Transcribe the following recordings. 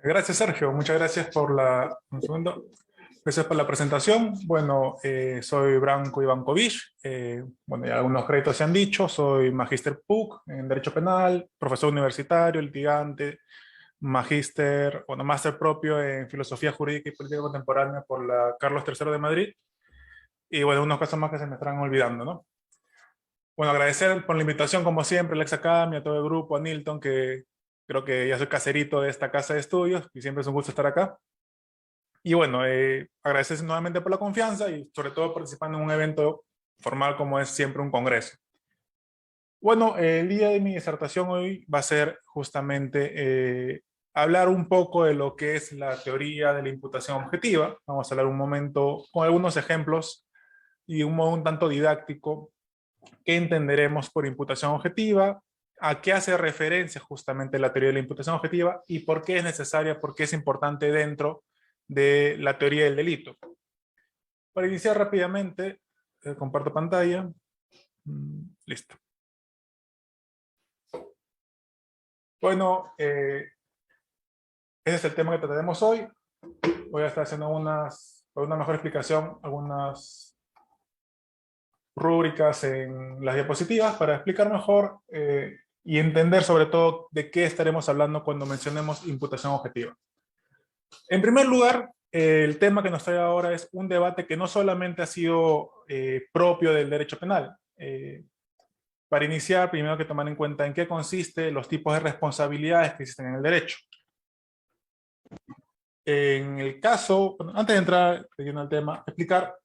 Gracias, Sergio. Muchas gracias por un segundo. Gracias por la presentación. Bueno, soy Branko Ivankovic. Bueno, ya algunos créditos se han dicho. Soy magíster PUC en Derecho Penal, profesor universitario, litigante, máster propio en Filosofía Jurídica y Política Contemporánea por la Carlos III de Madrid. Y bueno, unos casos más que se me están olvidando, ¿no? Bueno, agradecer por la invitación, como siempre, a Lex Academy, a todo el grupo, a Nilton, que creo que ya soy caserito de esta casa de estudios, y siempre es un gusto estar acá. Y bueno, agradecer nuevamente por la confianza y sobre todo participando en un evento formal como es siempre un congreso. Bueno, el día de mi disertación hoy va a ser justamente hablar un poco de lo que es la teoría de la imputación objetiva. Vamos a hablar un momento con algunos ejemplos y un modo un tanto didáctico qué entenderemos por imputación objetiva, a qué hace referencia justamente la teoría de la imputación objetiva y por qué es necesaria, por qué es importante dentro de la teoría del delito. Para iniciar rápidamente, comparto pantalla. Listo. Bueno, ese es el tema que trataremos hoy. Voy a estar haciendo para una mejor explicación, algunas rúbricas en las diapositivas para explicar mejor y entender sobre todo de qué estaremos hablando cuando mencionemos imputación objetiva. En primer lugar, el tema que nos trae ahora es un debate que no solamente ha sido propio del derecho penal. Para iniciar, primero hay que tomar en cuenta en qué consiste los tipos de responsabilidades que existen en el derecho. En el caso, antes de entrar en el tema, explicar,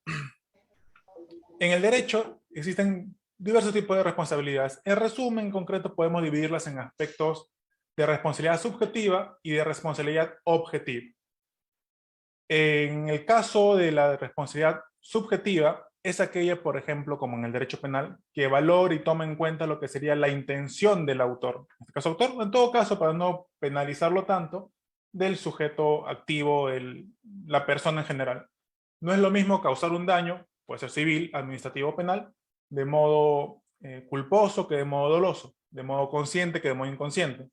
en el derecho existen diversos tipos de responsabilidades. En resumen, en concreto, podemos dividirlas en aspectos de responsabilidad subjetiva y de responsabilidad objetiva. En el caso de la responsabilidad subjetiva, es aquella, por ejemplo, como en el derecho penal, que valora y toma en cuenta lo que sería la intención del autor. En este caso, autor, en todo caso, para no penalizarlo tanto, del sujeto activo, la persona en general. No es lo mismo causar un daño, puede ser civil, administrativo o penal, de modo culposo que de modo doloso, de modo consciente que de modo inconsciente.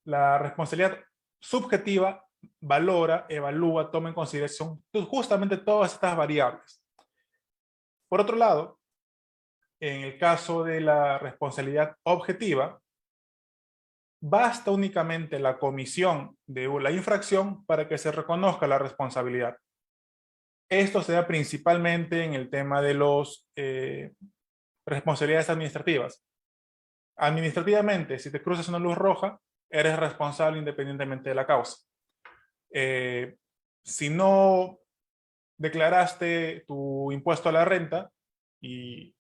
La responsabilidad subjetiva valora, evalúa, toma en consideración justamente todas estas variables. Por otro lado, en el caso de la responsabilidad objetiva, basta únicamente la comisión de la infracción para que se reconozca la responsabilidad. Esto se da principalmente en el tema de las responsabilidades administrativas. Administrativamente, si te cruzas una luz roja, eres responsable independientemente de la causa. Si no declaraste tu impuesto a la renta y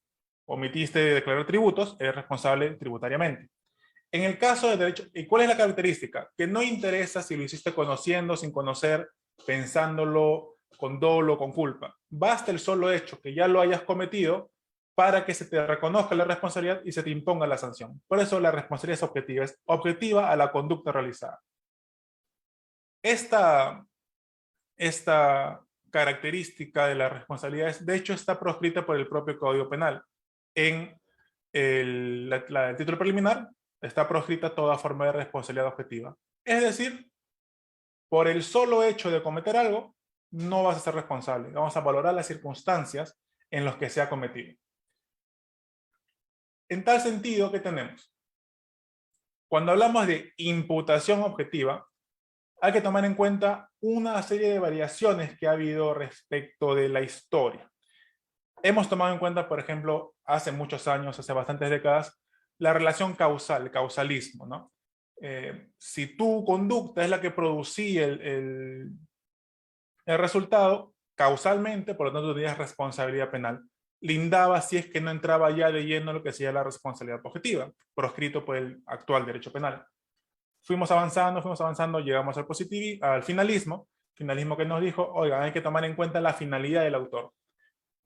omitiste declarar tributos, eres responsable tributariamente. En el caso de derecho, ¿y cuál es la característica? Que no interesa si lo hiciste conociendo, sin conocer, pensándolo, con dolo, con culpa. Basta el solo hecho que ya lo hayas cometido para que se te reconozca la responsabilidad y se te imponga la sanción. Por eso la responsabilidad es objetiva a la conducta realizada. Esta característica de las responsabilidades, de hecho, está proscrita por el propio Código Penal. En el título preliminar está proscrita toda forma de responsabilidad objetiva. Es decir, por el solo hecho de cometer algo, no vas a ser responsable. Vamos a valorar las circunstancias en las que se ha cometido. En tal sentido, ¿qué tenemos? Cuando hablamos de imputación objetiva, hay que tomar en cuenta una serie de variaciones que ha habido respecto de la historia. Hemos tomado en cuenta, por ejemplo, hace muchos años, hace bastantes décadas, la relación causal, el causalismo, ¿no? Si tu conducta es la que producía el resultado, causalmente, por lo tanto, tenías responsabilidad penal. Lindaba si es que no entraba ya de lleno lo que sería la responsabilidad objetiva, proscrito por el actual derecho penal. Fuimos avanzando, llegamos al finalismo que nos dijo, oigan, hay que tomar en cuenta la finalidad del autor.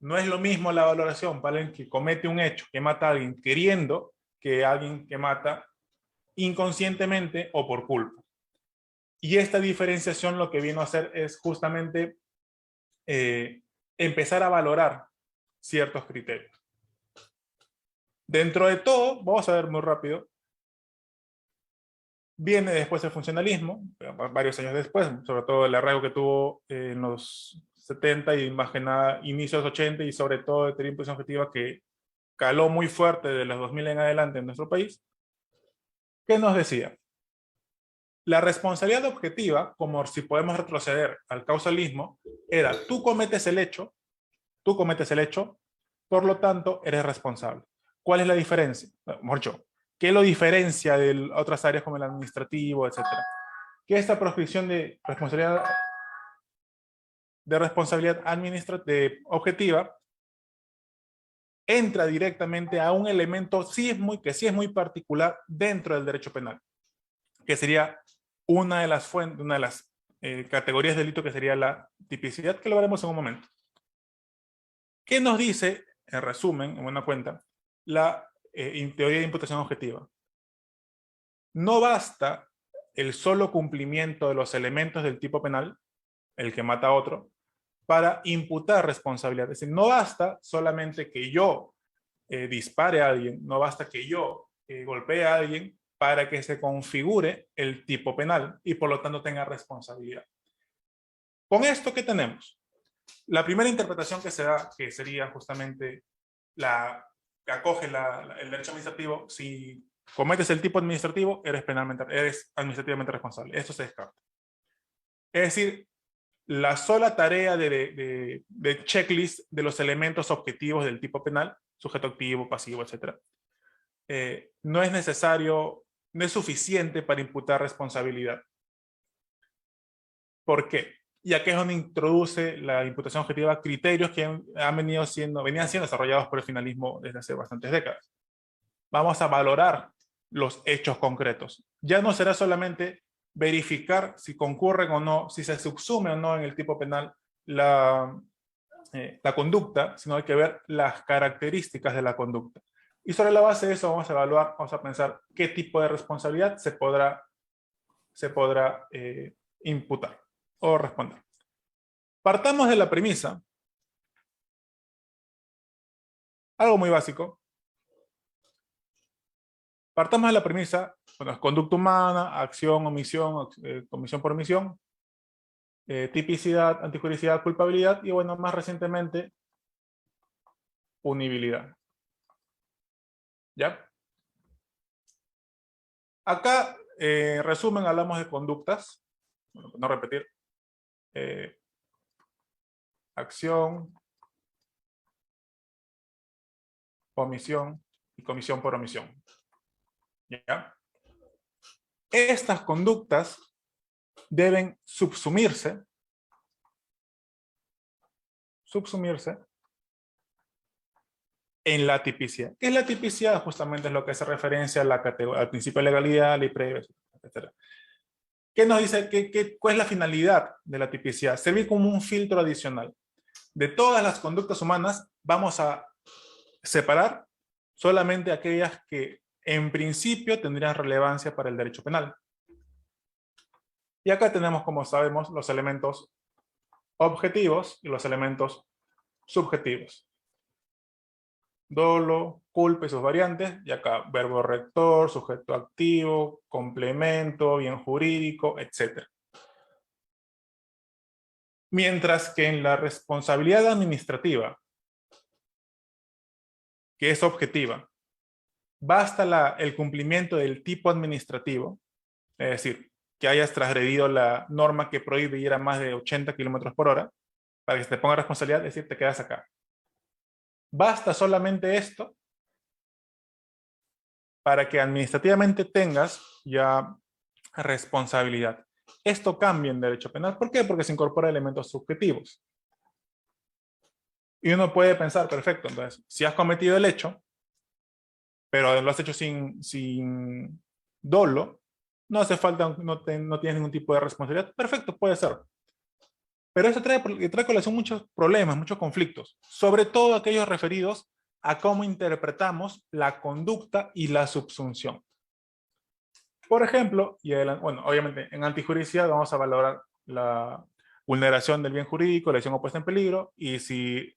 No es lo mismo la valoración para alguien que comete un hecho, que mata a alguien queriendo, que alguien que mata inconscientemente o por culpa. Y esta diferenciación lo que vino a hacer es justamente empezar a valorar ciertos criterios. Dentro de todo, vamos a ver muy rápido, Viene después el funcionalismo, varios años después, sobre todo el arraigo que tuvo en los 70 y más que nada inicios de los 80 y sobre todo de teoría de imputación objetiva que caló muy fuerte de los 2000 en adelante en nuestro país. ¿Qué nos decía? La responsabilidad objetiva, como si podemos retroceder al causalismo, era tú cometes el hecho, por lo tanto eres responsable. ¿Cuál es la diferencia? Mejor dicho, ¿qué lo diferencia de otras áreas como el administrativo, etcétera? Que esta proscripción de responsabilidad objetiva entra directamente a un elemento que sí es muy particular dentro del derecho penal, que sería una de las categorías de delito, que sería la tipicidad, que lo veremos en un momento. ¿Qué nos dice, en resumen, en buena cuenta, la teoría de imputación objetiva? No basta el solo cumplimiento de los elementos del tipo penal, el que mata a otro, para imputar responsabilidad. Es decir, no basta solamente que yo dispare a alguien, no basta que yo golpee a alguien para que se configure el tipo penal y por lo tanto tenga responsabilidad. Con esto, ¿qué tenemos? La primera interpretación que se da, que sería justamente que acoge el derecho administrativo: si cometes el tipo administrativo, eres administrativamente responsable. Esto se descarta. Es decir, la sola tarea de checklist de los elementos objetivos del tipo penal, sujeto activo, pasivo, etc., no es necesario, no es suficiente para imputar responsabilidad. ¿Por qué? Y aquí es donde introduce la imputación objetiva criterios que venían siendo desarrollados por el finalismo desde hace bastantes décadas. Vamos a valorar los hechos concretos. Ya no será solamente verificar si concurren o no, si se subsume o no en el tipo penal la conducta, sino hay que ver las características de la conducta. Y sobre la base de eso vamos a evaluar, vamos a pensar qué tipo de responsabilidad se podrá imputar o responder. Partamos de la premisa, algo muy básico. Partamos de la premisa, bueno, conducta humana, acción, omisión, comisión por omisión, tipicidad, antijuricidad, culpabilidad y, bueno, más recientemente, punibilidad. ¿Ya? Acá, en resumen, hablamos de conductas. Bueno, no repetir. Acción, omisión y comisión por omisión. ¿Ya? Estas conductas deben subsumirse en la tipicidad. ¿Qué es la tipicidad? Justamente es lo que hace referencia a al principio de legalidad, ley previa, etc. ¿Qué nos dice? ¿Cuál es la finalidad de la tipicidad? Servir como un filtro adicional. De todas las conductas humanas, vamos a separar solamente aquellas que en principio tendrían relevancia para el derecho penal. Y acá tenemos, como sabemos, los elementos objetivos y los elementos subjetivos. Dolo, culpa y sus variantes, y acá verbo rector, sujeto activo, complemento, bien jurídico, etc. Mientras que en la responsabilidad administrativa, que es objetiva, basta el cumplimiento del tipo administrativo, es decir, que hayas transgredido la norma que prohíbe ir a más de 80 km/h, para que se te ponga responsabilidad, es decir, te quedas acá. Basta solamente esto para que administrativamente tengas ya responsabilidad. Esto cambia en derecho penal. ¿Por qué? Porque se incorpora elementos subjetivos. Y uno puede pensar, perfecto, entonces, si has cometido el hecho, pero lo has hecho sin dolo, no hace falta, no tienes ningún tipo de responsabilidad. Perfecto, puede ser. Pero eso trae colación muchos problemas, muchos conflictos, sobre todo aquellos referidos a cómo interpretamos la conducta y la subsunción. Por ejemplo, bueno, obviamente en antijuricidad vamos a valorar la vulneración del bien jurídico, la lesión o puesta en peligro, y si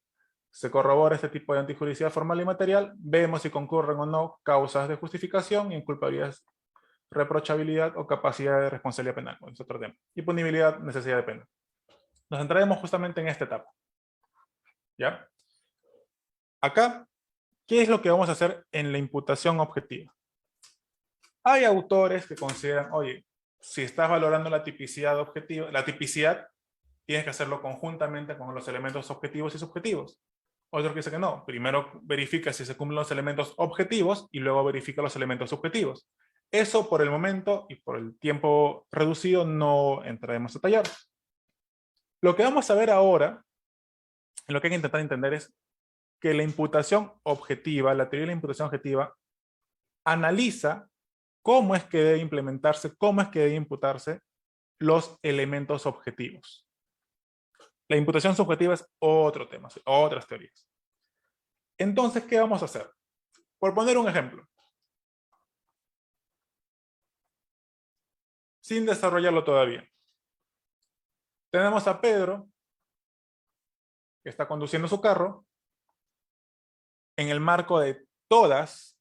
se corrobora este tipo de antijuricidad formal y material, vemos si concurren o no causas de justificación y inculpabilidades reprochabilidad o capacidad de responsabilidad penal. Bueno, es otro tema. Y punibilidad, necesidad de pena. Nos centraremos justamente en esta etapa. ¿Ya? Acá, ¿qué es lo que vamos a hacer en la imputación objetiva? Hay autores que consideran, oye, si estás valorando la tipicidad objetiva, la tipicidad tienes que hacerlo conjuntamente con los elementos objetivos y subjetivos. Otro que dice que no, primero verifica si se cumplen los elementos objetivos y luego verifica los elementos subjetivos. Eso por el momento y por el tiempo reducido no entraremos a detallar. Lo que vamos a ver ahora, lo que hay que intentar entender es que la imputación objetiva, la teoría de la imputación objetiva, analiza cómo es que debe implementarse, cómo es que debe imputarse los elementos objetivos. La imputación subjetiva es otro tema, otras teorías. Entonces, ¿qué vamos a hacer? Por poner un ejemplo, sin desarrollarlo todavía. Tenemos a Pedro, que está conduciendo su carro, en el marco de todas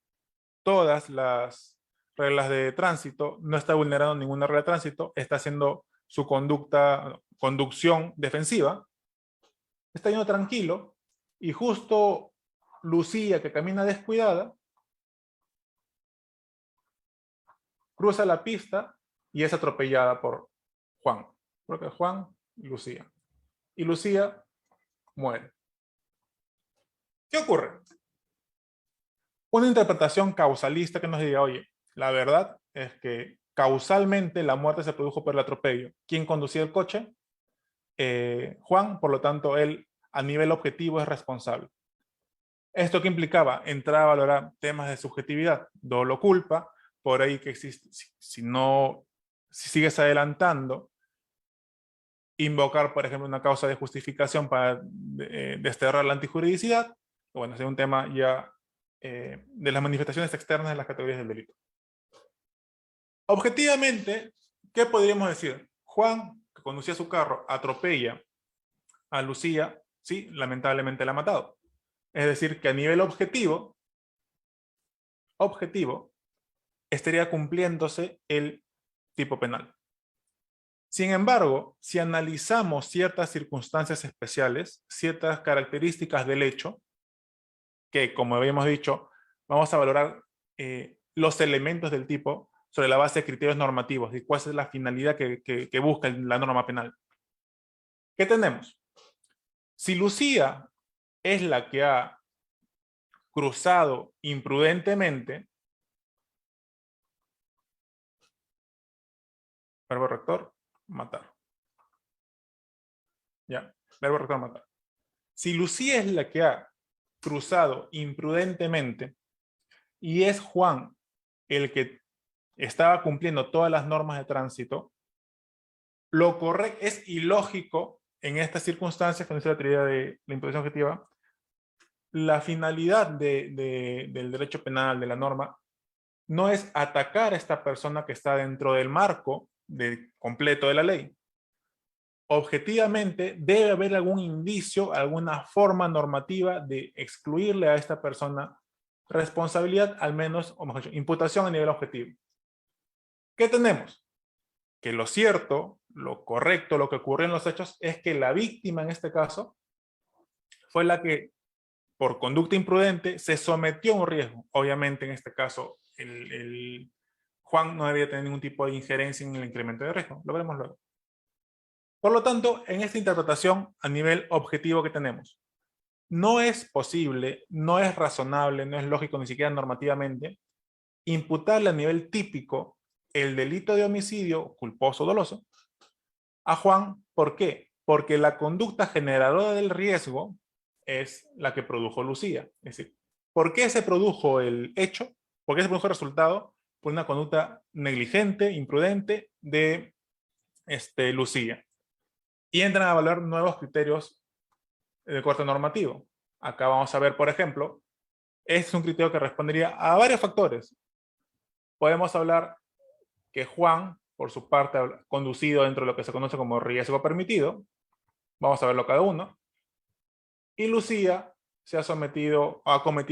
las reglas de tránsito, no está vulnerando ninguna regla de tránsito, está haciendo su conducción defensiva, está yendo tranquilo, y justo Lucía, que camina descuidada, cruza la pista y es atropellada por Juan. Creo que Juan y Lucía. Y Lucía muere. ¿Qué ocurre? Una interpretación causalista que nos diga, oye, la verdad es que causalmente la muerte se produjo por el atropello. ¿Quién conducía el coche? Juan, por lo tanto, él a nivel objetivo es responsable. ¿Esto qué implicaba? Entrar a valorar temas de subjetividad, dolo culpa, por ahí que existe, si sigues adelantando, invocar, por ejemplo, una causa de justificación para desterrar la antijuridicidad. Bueno, es un tema ya de las manifestaciones externas de las categorías del delito. Objetivamente, ¿qué podríamos decir? Juan, que conducía su carro, atropella a Lucía, sí, lamentablemente la ha matado. Es decir, que a nivel objetivo, estaría cumpliéndose el tipo penal. Sin embargo, si analizamos ciertas circunstancias especiales, ciertas características del hecho, que como habíamos dicho, vamos a valorar los elementos del tipo sobre la base de criterios normativos y cuál es la finalidad que busca la norma penal. ¿Qué tenemos? Si Lucía es la que ha cruzado imprudentemente, verbo rector, matar. Ya, verbo rector, matar. Si Lucía es la que ha cruzado imprudentemente y es Juan el que estaba cumpliendo todas las normas de tránsito, lo correcto es ilógico en estas circunstancias, con esa teoría de la imputación objetiva, la finalidad del derecho penal, de la norma, no es atacar a esta persona que está dentro del marco completo de la ley. Objetivamente debe haber algún indicio, alguna forma normativa de excluirle a esta persona responsabilidad, al menos, o mejor dicho, imputación a nivel objetivo. ¿Qué tenemos? Que lo cierto, lo correcto, lo que ocurrió en los hechos es que la víctima en este caso fue la que por conducta imprudente se sometió a un riesgo. Obviamente en este caso Juan no debía tener ningún tipo de injerencia en el incremento de riesgo. Lo veremos luego. Por lo tanto, en esta interpretación a nivel objetivo que tenemos, no es posible, no es razonable, no es lógico ni siquiera normativamente imputarle a nivel típico el delito de homicidio culposo o doloso a Juan. ¿Por qué? Porque la conducta generadora del riesgo es la que produjo Lucía. Es decir, ¿por qué se produjo el hecho? ¿Por qué se produjo el resultado? Por una conducta negligente, imprudente de Lucía. Y entran a valorar nuevos criterios de corte normativo. Acá vamos a ver, por ejemplo, este es un criterio que respondería a varios factores. Podemos hablar que Juan, por su parte, ha conducido dentro de lo que se conoce como riesgo permitido. Vamos a verlo cada uno. Y Lucía se ha cometido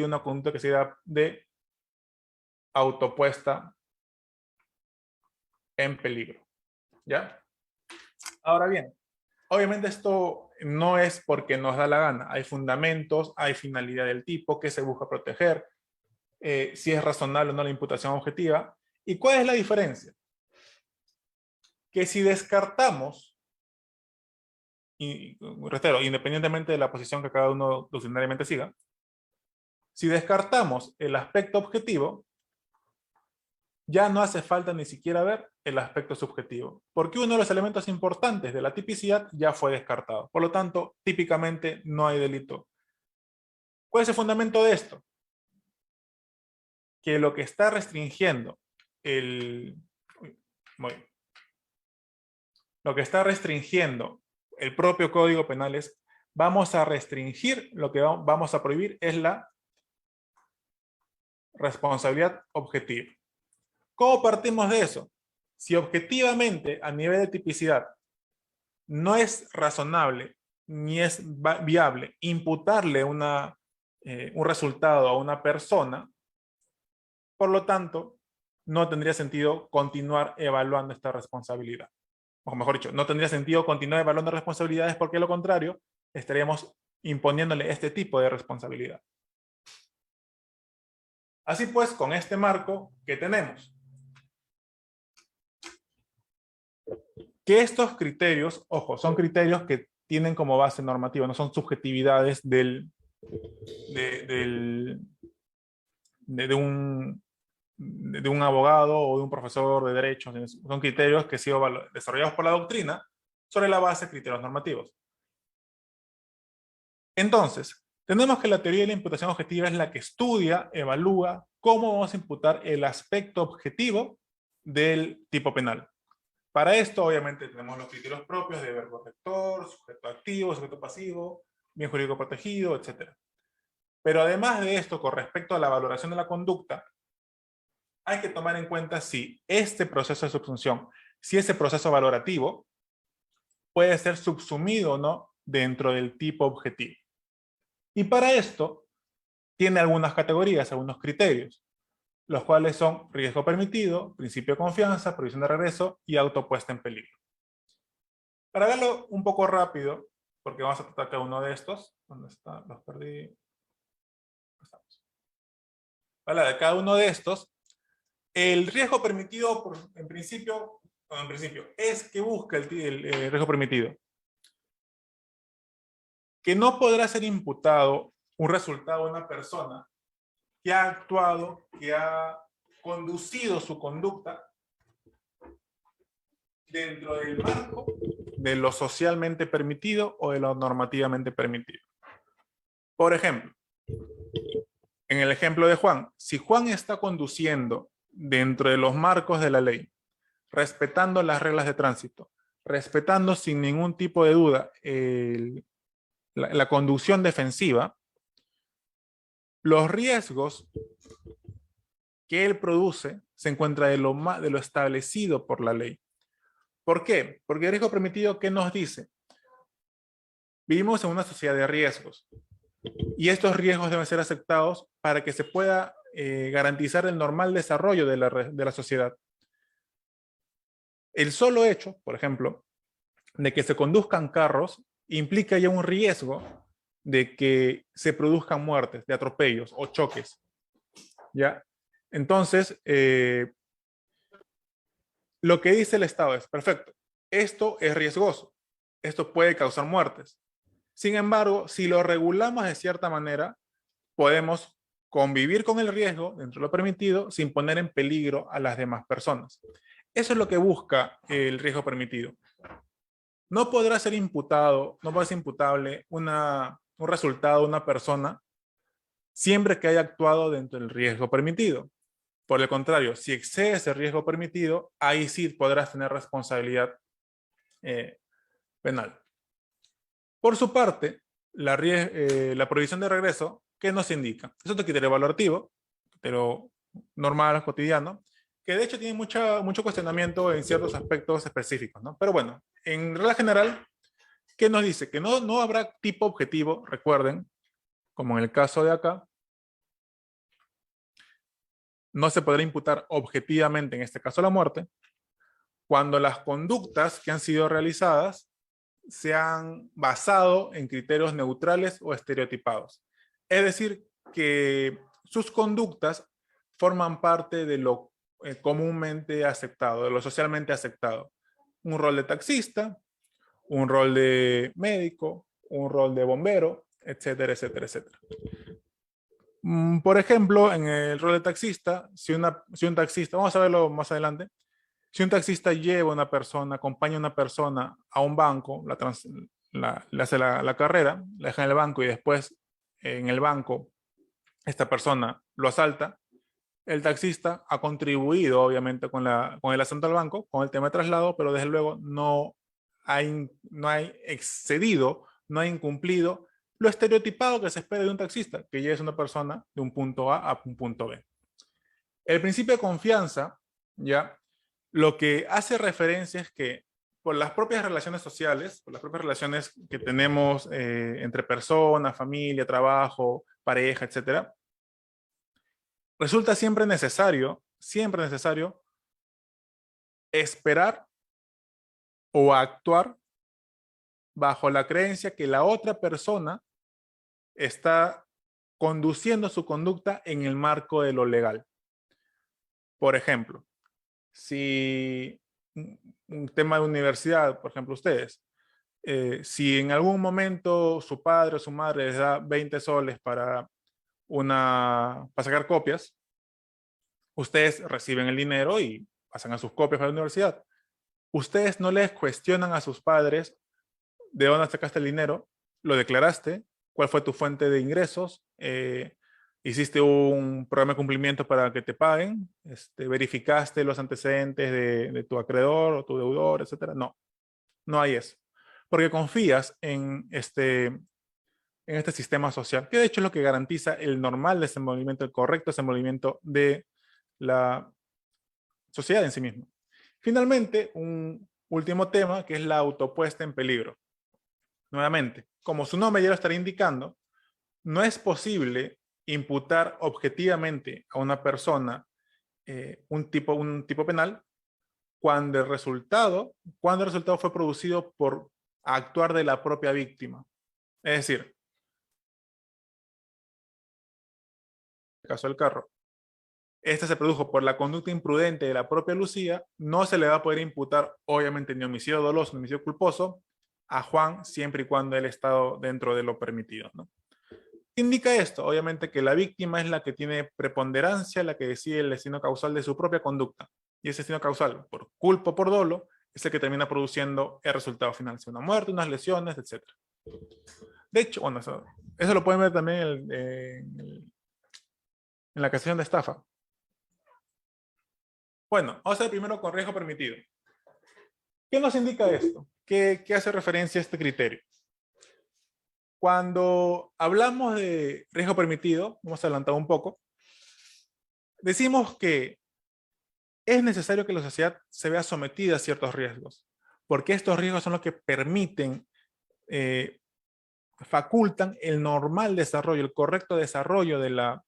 una conducta que se da de autopuesta en peligro. ¿Ya? Ahora bien, obviamente esto no es porque nos da la gana. Hay fundamentos, hay finalidad del tipo, que se busca proteger, si es razonable o no la imputación objetiva. ¿Y cuál es la diferencia? Que si descartamos, y reitero, independientemente de la posición que cada uno doctrinariamente siga, si descartamos el aspecto objetivo, ya no hace falta ni siquiera ver el aspecto subjetivo, porque uno de los elementos importantes de la tipicidad ya fue descartado. Por lo tanto, típicamente no hay delito. ¿Cuál es el fundamento de esto? Que lo que está restringiendo lo que está restringiendo el propio Código Penal es, vamos a restringir, lo que vamos a prohibir es la responsabilidad objetiva. ¿Cómo partimos de eso? Si objetivamente a nivel de tipicidad no es razonable ni es viable imputarle un resultado a una persona, por lo tanto, no tendría sentido continuar evaluando esta responsabilidad. O mejor dicho, no tendría sentido continuar evaluando responsabilidades porque, de lo contrario, estaríamos imponiéndole este tipo de responsabilidad. Así pues, con este marco, ¿qué tenemos? Que estos criterios, ojo, son criterios que tienen como base normativa, no son subjetividades de un abogado o de un profesor de derecho. Son criterios que han sido desarrollados por la doctrina sobre la base de criterios normativos. Entonces, tenemos que la teoría de la imputación objetiva es la que estudia, evalúa cómo vamos a imputar el aspecto objetivo del tipo penal. Para esto, obviamente, tenemos los criterios propios de verbo rector, sujeto activo, sujeto pasivo, bien jurídico protegido, etc. Pero además de esto, con respecto a la valoración de la conducta, hay que tomar en cuenta si este proceso de subsunción, si ese proceso valorativo puede ser subsumido o no dentro del tipo objetivo. Y para esto, tiene algunas categorías, algunos criterios, los cuales son riesgo permitido, principio de confianza, prohibición de regreso y autopuesta en peligro. Para verlo un poco rápido, porque vamos a tratar cada uno de estos. ¿Dónde está? Los perdí. Estamos. Vale, de cada uno de estos, el riesgo permitido, en principio, es que busca el riesgo permitido. Que no podrá ser imputado un resultado a una persona que ha actuado, que ha conducido su conducta dentro del marco de lo socialmente permitido o de lo normativamente permitido. Por ejemplo, en el ejemplo de Juan, si Juan está conduciendo dentro de los marcos de la ley, respetando las reglas de tránsito, respetando sin ningún tipo de duda la conducción defensiva, los riesgos que él produce se encuentra de lo establecido por la ley. ¿Por qué? Porque el riesgo permitido, ¿qué nos dice? Vivimos en una sociedad de riesgos y estos riesgos deben ser aceptados para que se pueda garantizar el normal desarrollo de la sociedad. El solo hecho, por ejemplo, de que se conduzcan carros implica ya un riesgo de que se produzcan muertes, de atropellos o choques. ¿Ya? Entonces, lo que dice el Estado es, perfecto, esto es riesgoso, esto puede causar muertes. Sin embargo, si lo regulamos de cierta manera, podemos convivir con el riesgo dentro de lo permitido sin poner en peligro a las demás personas. Eso es lo que busca el riesgo permitido. No podrá ser imputado, no puede ser imputable un resultado de una persona siempre que haya actuado dentro del riesgo permitido. Por el contrario, si excede ese riesgo permitido, ahí sí podrás tener responsabilidad penal. Por su parte, la prohibición de regreso, ¿qué nos indica? Es otro criterio valorativo, pero normal, cotidiano, que de hecho tiene mucho cuestionamiento en ciertos aspectos específicos, ¿no? Pero bueno, en regla general, ¿qué nos dice? Que no habrá tipo objetivo, recuerden, como en el caso de acá, no se podrá imputar objetivamente, en este caso la muerte, cuando las conductas que han sido realizadas se han basado en criterios neutrales o estereotipados. Es decir, que sus conductas forman parte de lo comúnmente aceptado, de lo socialmente aceptado. Un rol de taxista, un rol de médico, un rol de bombero, etcétera, etcétera, etcétera. Por ejemplo, en el rol de taxista, si un taxista, vamos a verlo más adelante, si un taxista lleva a una persona, acompaña a una persona a un banco, le hace la carrera, la deja en el banco y después en el banco esta persona lo asalta, el taxista ha contribuido obviamente con el asalto al banco, con el tema de traslado, pero desde luego no ha excedido, no ha incumplido lo estereotipado que se espera de un taxista, que lleve a una persona de un punto A un punto B. El principio de confianza, ya, lo que hace referencia es que por las propias relaciones sociales, por las propias relaciones que tenemos entre personas, familia, trabajo, pareja, etcétera, resulta siempre necesario esperar o actuar bajo la creencia que la otra persona está conduciendo su conducta en el marco de lo legal. Por ejemplo, si un tema de universidad, por ejemplo, ustedes, si en algún momento su padre o su madre les da 20 soles para sacar copias, ustedes reciben el dinero y pasan a sus copias para la universidad. Ustedes no les cuestionan a sus padres de dónde sacaste el dinero, lo declaraste, cuál fue tu fuente de ingresos, hiciste un programa de cumplimiento para que te paguen, verificaste los antecedentes de tu acreedor o tu deudor, etcétera. No, no hay eso. Porque confías en este sistema social, que de hecho es lo que garantiza el normal desenvolvimiento, el correcto desenvolvimiento de la sociedad en sí misma. Finalmente, un último tema que es la autopuesta en peligro. Nuevamente, como su nombre ya lo estaría indicando, no es posible imputar objetivamente a una persona un tipo penal cuando el resultado fue producido por actuar de la propia víctima. Es decir, en el caso del carro, este se produjo por la conducta imprudente de la propia Lucía, no se le va a poder imputar, obviamente, ni homicidio doloso ni homicidio culposo a Juan, siempre y cuando él estado dentro de lo permitido, ¿no? ¿Qué indica esto? Obviamente que la víctima es la que tiene preponderancia, la que decide el destino causal de su propia conducta. Y ese destino causal, por culpa o por dolo, es el que termina produciendo el resultado final, sea una muerte, unas lesiones, etc. De hecho, bueno, eso lo pueden ver también en la casación de estafa. Bueno, vamos a ver primero con riesgo permitido. ¿Qué nos indica esto? ¿Qué hace referencia a este criterio? Cuando hablamos de riesgo permitido, hemos adelantado un poco, decimos que es necesario que la sociedad se vea sometida a ciertos riesgos, porque estos riesgos son los que permiten, facultan el normal desarrollo, el correcto desarrollo de la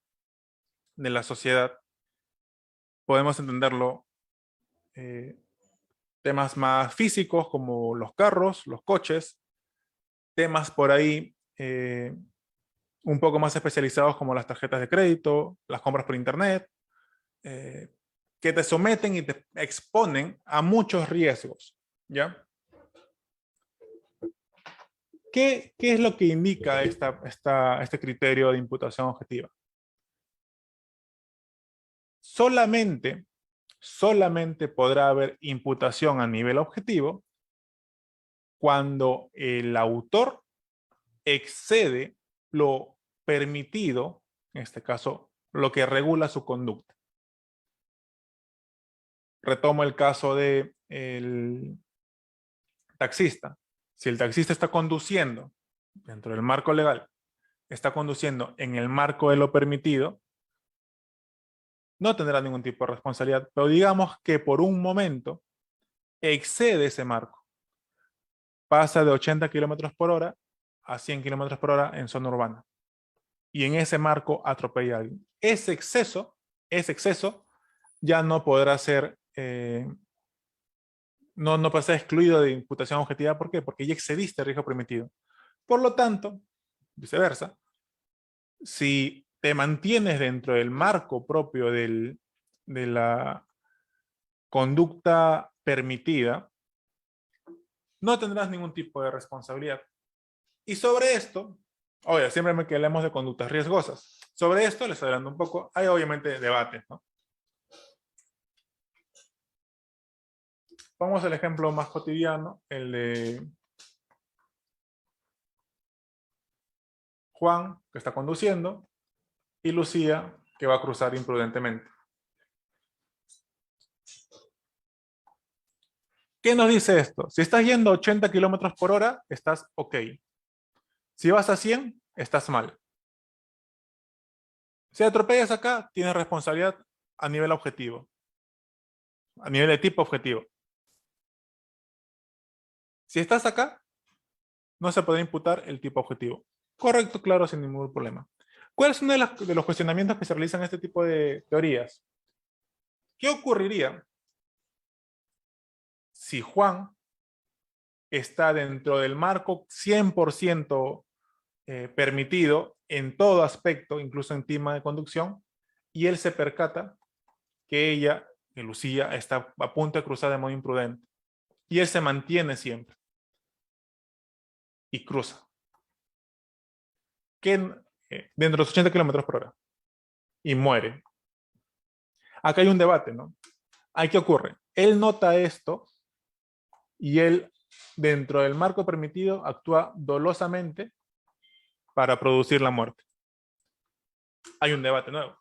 sociedad. Podemos entenderlo temas más físicos como los carros, los coches, temas por ahí un poco más especializados como las tarjetas de crédito, las compras por internet, que te someten y te exponen a muchos riesgos, ¿ya? ¿Qué es lo que indica este criterio de imputación objetiva? Solamente podrá haber imputación a nivel objetivo cuando el autor excede lo permitido, en este caso, lo que regula su conducta. Retomo el caso del taxista. Si el taxista está conduciendo dentro del marco legal, está conduciendo en el marco de lo permitido, no tendrá ningún tipo de responsabilidad, pero digamos que por un momento excede ese marco. Pasa de 80 kilómetros por hora a 100 kilómetros por hora en zona urbana. Y en ese marco atropella a alguien. Ese exceso ya no podrá ser no pasa excluido de imputación objetiva. ¿Por qué? Porque ya excediste el riesgo permitido. Por lo tanto, viceversa, si te mantienes dentro del marco propio de la conducta permitida, no tendrás ningún tipo de responsabilidad. Y sobre esto, oye, siempre que hablamos de conductas riesgosas, sobre esto, les adelanto un poco, hay obviamente debates, ¿no? Vamos al ejemplo más cotidiano, el de Juan, que está conduciendo, y Lucía, que va a cruzar imprudentemente. ¿Qué nos dice esto? Si estás yendo a 80 kilómetros por hora, estás ok. Si vas a 100, estás mal. Si atropellas acá, tienes responsabilidad a nivel objetivo, a nivel de tipo objetivo. Si estás acá, no se puede imputar el tipo objetivo. Correcto, claro, sin ningún problema. ¿Cuál es uno de los cuestionamientos que se realizan en este tipo de teorías? ¿Qué ocurriría si Juan está dentro del marco 100% permitido en todo aspecto, incluso en tema de conducción, y él se percata que ella, que Lucía, está a punto de cruzar de modo imprudente, y él se mantiene siempre y cruza, que dentro de los 80 kilómetros por hora, y muere? Acá hay un debate, ¿no? ¿Qué ocurre? Él nota esto y él, dentro del marco permitido, actúa dolosamente para producir la muerte. Hay un debate nuevo.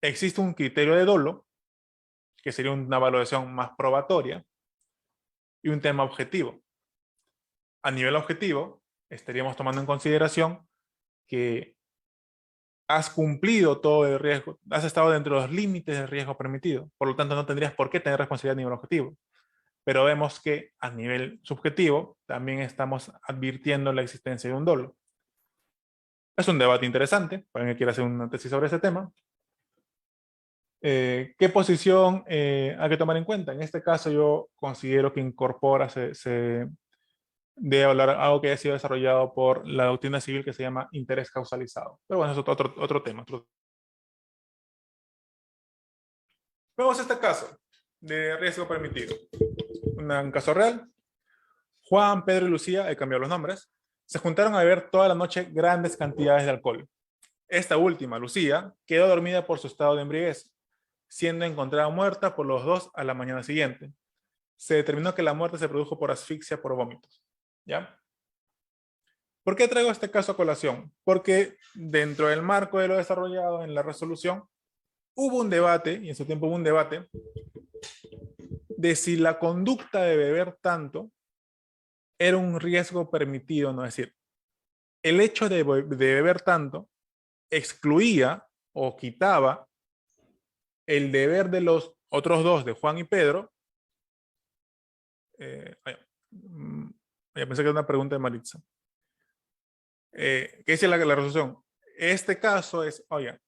Existe un criterio de dolo, que sería una valoración más probatoria, y un tema objetivo. A nivel objetivo, estaríamos tomando en consideración que has cumplido todo el riesgo, has estado dentro de los límites del riesgo permitido, por lo tanto no tendrías por qué tener responsabilidad a nivel objetivo. Pero vemos que a nivel subjetivo también estamos advirtiendo la existencia de un dolo. Es un debate interesante, para quien quiera hacer una tesis sobre ese tema. ¿Qué posición hay que tomar en cuenta? En este caso yo considero que incorpora, se debe hablar algo que haya sido desarrollado por la doctrina civil que se llama interés causalizado. Pero bueno, eso es otro tema. Vemos este caso de riesgo permitido. Un caso real. Juan, Pedro y Lucía, he cambiado los nombres, se juntaron a beber toda la noche grandes cantidades de alcohol. Esta última, Lucía, quedó dormida por su estado de embriaguez, siendo encontrada muerta por los dos a la mañana siguiente. Se determinó que la muerte se produjo por asfixia por vómitos. ¿Ya? ¿Por qué traigo este caso a colación? Porque dentro del marco de lo desarrollado en la resolución, hubo un debate, y en su tiempo hubo un debate, de si la conducta de beber tanto era un riesgo permitido, ¿no? Es decir, el hecho de beber tanto excluía o quitaba el deber de los otros dos, de Juan y Pedro. Pensé que era una pregunta de Maritza. ¿Qué dice la resolución? Este caso es, oiga,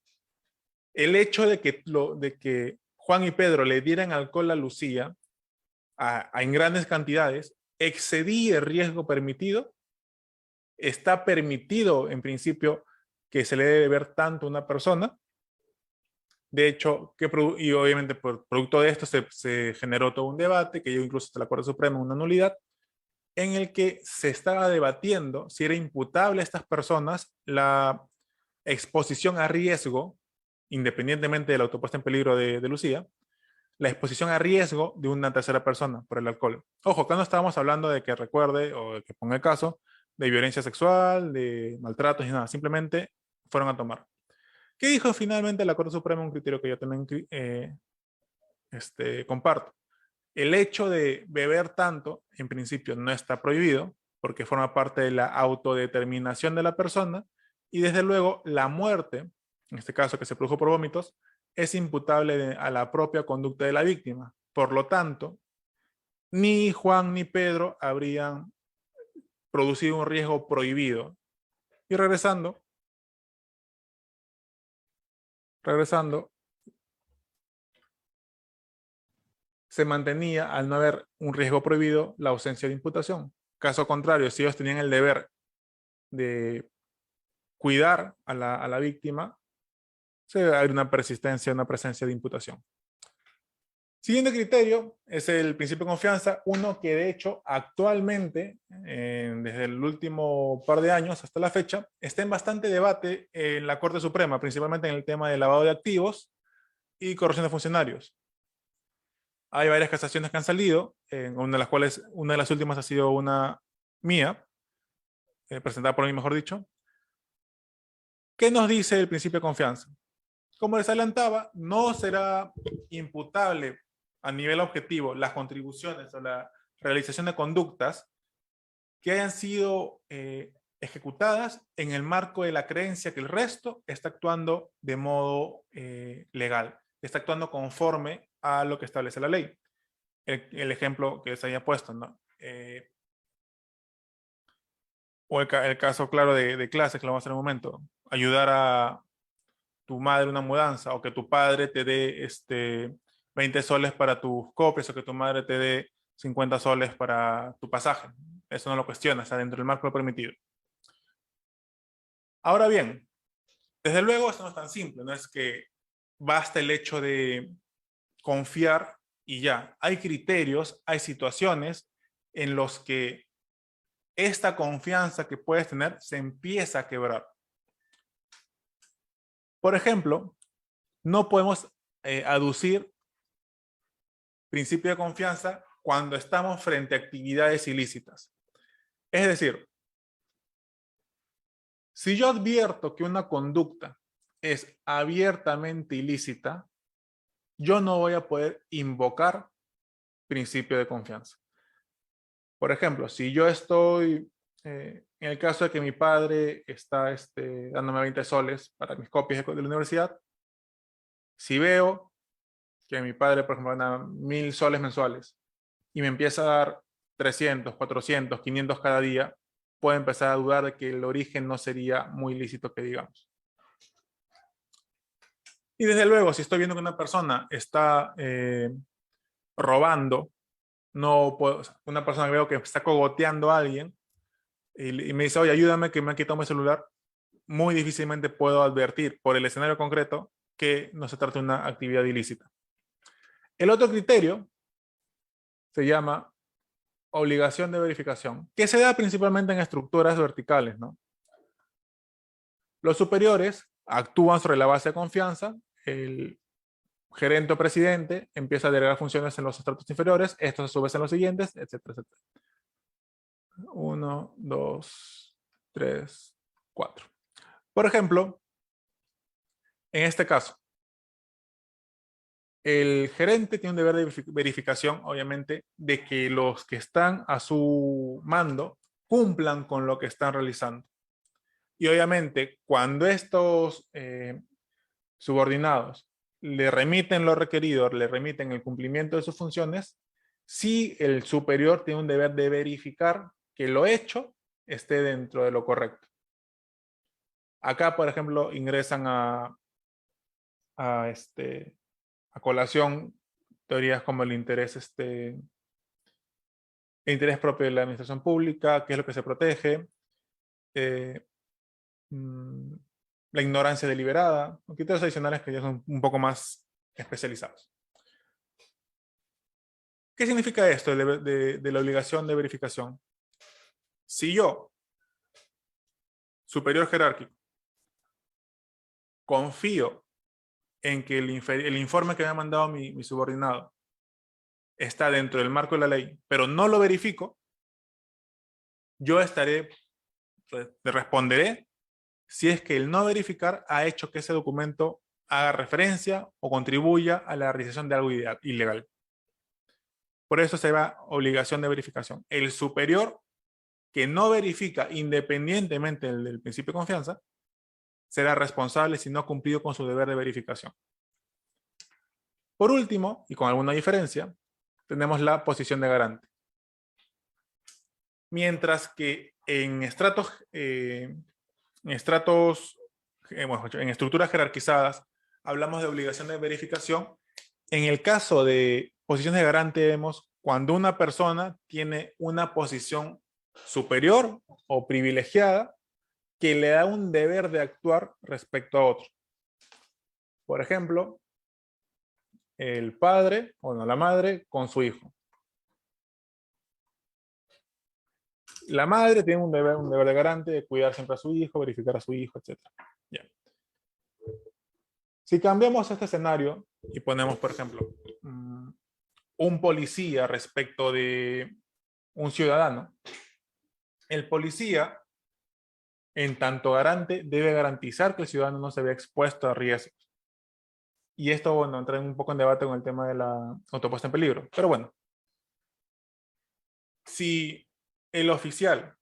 el hecho de que Juan y Pedro le dieran alcohol a Lucía en grandes cantidades excedía el riesgo permitido. Está permitido, en principio, que se le debe beber tanto a una persona. De hecho, y obviamente por producto de esto se generó todo un debate, que llegó incluso hasta la Corte Suprema, una nulidad, en el que se estaba debatiendo si era imputable a estas personas la exposición a riesgo, independientemente de la autopuesta en peligro de Lucía, la exposición a riesgo de una tercera persona por el alcohol. Ojo, acá no estábamos hablando de que recuerde o de que ponga el caso de violencia sexual, de maltratos y nada, simplemente fueron a tomar. ¿Qué dijo finalmente la Corte Suprema? Un criterio que yo también comparto. El hecho de beber tanto, en principio, no está prohibido, porque forma parte de la autodeterminación de la persona, y desde luego la muerte, en este caso que se produjo por vómitos, es imputable a la propia conducta de la víctima. Por lo tanto, ni Juan ni Pedro habrían producido un riesgo prohibido. Y regresando, se mantenía, al no haber un riesgo prohibido, la ausencia de imputación. Caso contrario, si ellos tenían el deber de cuidar a la víctima, se debe haber una persistencia, una presencia de imputación. Siguiente criterio es el principio de confianza, uno que de hecho actualmente, desde el último par de años hasta la fecha, está en bastante debate en la Corte Suprema, principalmente en el tema de lavado de activos y corrupción de funcionarios. Hay varias casaciones que han salido, una de las cuales, una de las últimas ha sido una mía, presentada por mí, mejor dicho. ¿Qué nos dice el principio de confianza? Como les adelantaba, no será imputable a nivel objetivo las contribuciones o la realización de conductas que hayan sido ejecutadas en el marco de la creencia que el resto está actuando de modo legal, está actuando conforme a lo que establece la ley. El ejemplo que se haya puesto, ¿no? O el caso claro de clases que lo vamos a hacer en un momento. Ayudar a tu madre una mudanza, o que tu padre te dé 20 soles para tus copias, o que tu madre te dé 50 soles para tu pasaje. Eso no lo cuestiona, está dentro del marco de lo permitido. Ahora bien, desde luego esto no es tan simple, no es que basta el hecho de confiar y ya. Hay criterios, hay situaciones en los que esta confianza que puedes tener se empieza a quebrar. Por ejemplo, no podemos aducir principio de confianza cuando estamos frente a actividades ilícitas. Es decir, si yo advierto que una conducta es abiertamente ilícita, yo no voy a poder invocar principio de confianza. Por ejemplo, si yo estoy, en el caso de que mi padre está dándome 20 soles para mis copias de la universidad, si veo que mi padre, por ejemplo, gana 1000 soles mensuales y me empieza a dar 300, 400, 500 cada día, puedo empezar a dudar de que el origen no sería muy lícito, que digamos. Y desde luego, si estoy viendo que una persona está robando, no puedo, o sea, una persona que veo que está cogoteando a alguien y me dice, oye, ayúdame que me han quitado mi celular, muy difícilmente puedo advertir por el escenario concreto que no se trata de una actividad ilícita. El otro criterio se llama obligación de verificación, que se da principalmente en estructuras verticales, ¿no? Los superiores actúan sobre la base de confianza, el gerente o presidente empieza a delegar funciones en los estratos inferiores, estos a su vez en los siguientes, etcétera, etcétera. 1, 2, 3, 4. Por ejemplo, en este caso, el gerente tiene un deber de verificación, obviamente, de que los que están a su mando cumplan con lo que están realizando. Y obviamente, cuando estos subordinados le remiten lo requerido, le remiten el cumplimiento de sus funciones, sí el superior tiene un deber de verificar que lo hecho esté dentro de lo correcto. Acá, por ejemplo, ingresan a colación teorías como el interés propio de la administración pública, qué es lo que se protege, la ignorancia deliberada, criterios adicionales que ya son un poco más especializados. ¿Qué significa esto de la obligación de verificación? Si yo, superior jerárquico, confío en que el informe que me ha mandado mi subordinado está dentro del marco de la ley, pero no lo verifico, yo responderé si es que el no verificar ha hecho que ese documento haga referencia o contribuya a la realización de algo ilegal. Por eso se llama obligación de verificación. El superior que no verifica independientemente del principio de confianza será responsable si no ha cumplido con su deber de verificación. Por último, y con alguna diferencia, tenemos la posición de garante. Mientras que en estructuras jerarquizadas hablamos de obligación de verificación, en el caso de posiciones de garante vemos cuando una persona tiene una posición superior o privilegiada que le da un deber de actuar respecto a otro. Por ejemplo, el padre, o no, la madre con su hijo. La madre tiene un deber de garante de cuidar siempre a su hijo, verificar a su hijo, etc. Ya. Si cambiamos este escenario y ponemos, por ejemplo, un policía respecto de un ciudadano, el policía, en tanto garante, debe garantizar que el ciudadano no se vea expuesto a riesgos. Y esto, bueno, entra un poco en debate con el tema de la autopuesta en peligro. Pero bueno, si el oficial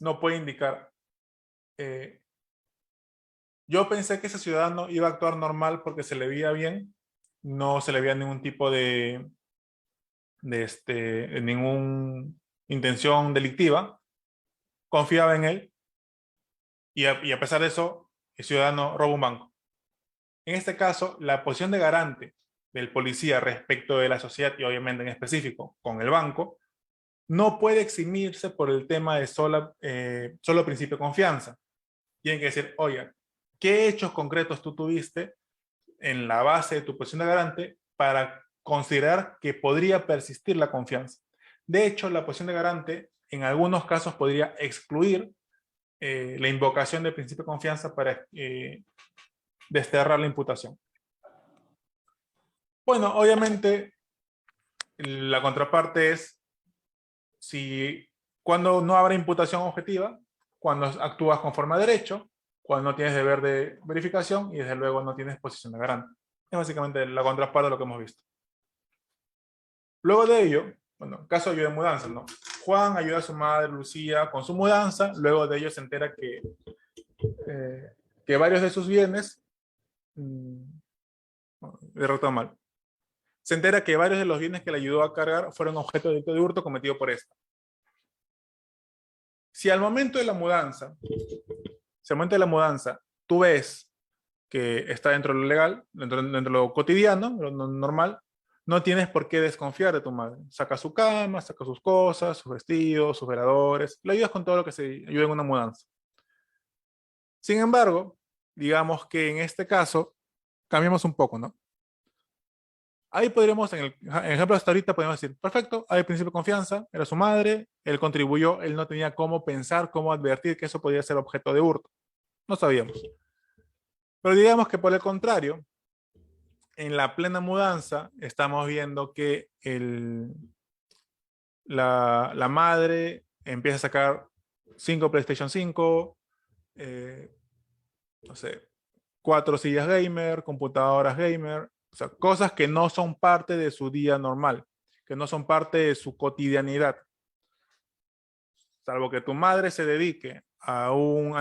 no puede indicar, yo pensé que ese ciudadano iba a actuar normal porque se le veía bien, no se le veía ningún tipo de ninguna intención delictiva, confiaba en él y a pesar de eso, el ciudadano roba un banco. En este caso, la posición de garante del policía respecto de la sociedad y obviamente en específico con el banco, no puede eximirse por el tema de solo principio de confianza. Tienen que decir, oye, ¿qué hechos concretos tú tuviste en la base de tu posición de garante para considerar que podría persistir la confianza? De hecho, la posición de garante en algunos casos podría excluir la invocación del principio de confianza para desterrar la imputación. Bueno, obviamente la contraparte es si cuando no habrá imputación objetiva, cuando actúas conforme a derecho, cuando no tienes deber de verificación y desde luego no tienes posición de garante. Es básicamente la contraparte de lo que hemos visto. Luego de ello, bueno, caso de ayuda de mudanza, ¿no? Juan ayuda a su madre Lucía con su mudanza, luego de ello se entera que varios de sus bienes, derrotó mal, se entera que varios de los bienes que le ayudó a cargar fueron objeto de delito de hurto cometido por esta. Si al momento de la mudanza, tú ves que está dentro de lo legal, dentro de lo cotidiano, lo normal, no tienes por qué desconfiar de tu madre. Saca su cama, saca sus cosas, sus vestidos, sus veladores, le ayudas con todo lo que se ayuda en una mudanza. Sin embargo, digamos que en este caso, cambiamos un poco, ¿no? Ahí podríamos, en el ejemplo hasta ahorita, podemos decir, perfecto, hay principio de confianza, era su madre, él contribuyó, él no tenía cómo pensar, cómo advertir que eso podía ser objeto de hurto. No sabíamos. Pero digamos que por el contrario, en la plena mudanza, estamos viendo que la madre empieza a sacar 5 PlayStation 5, no sé, 4 sillas gamer, computadoras gamer, o sea, cosas que no son parte de su día normal, que no son parte de su cotidianidad. Salvo que tu madre se dedique a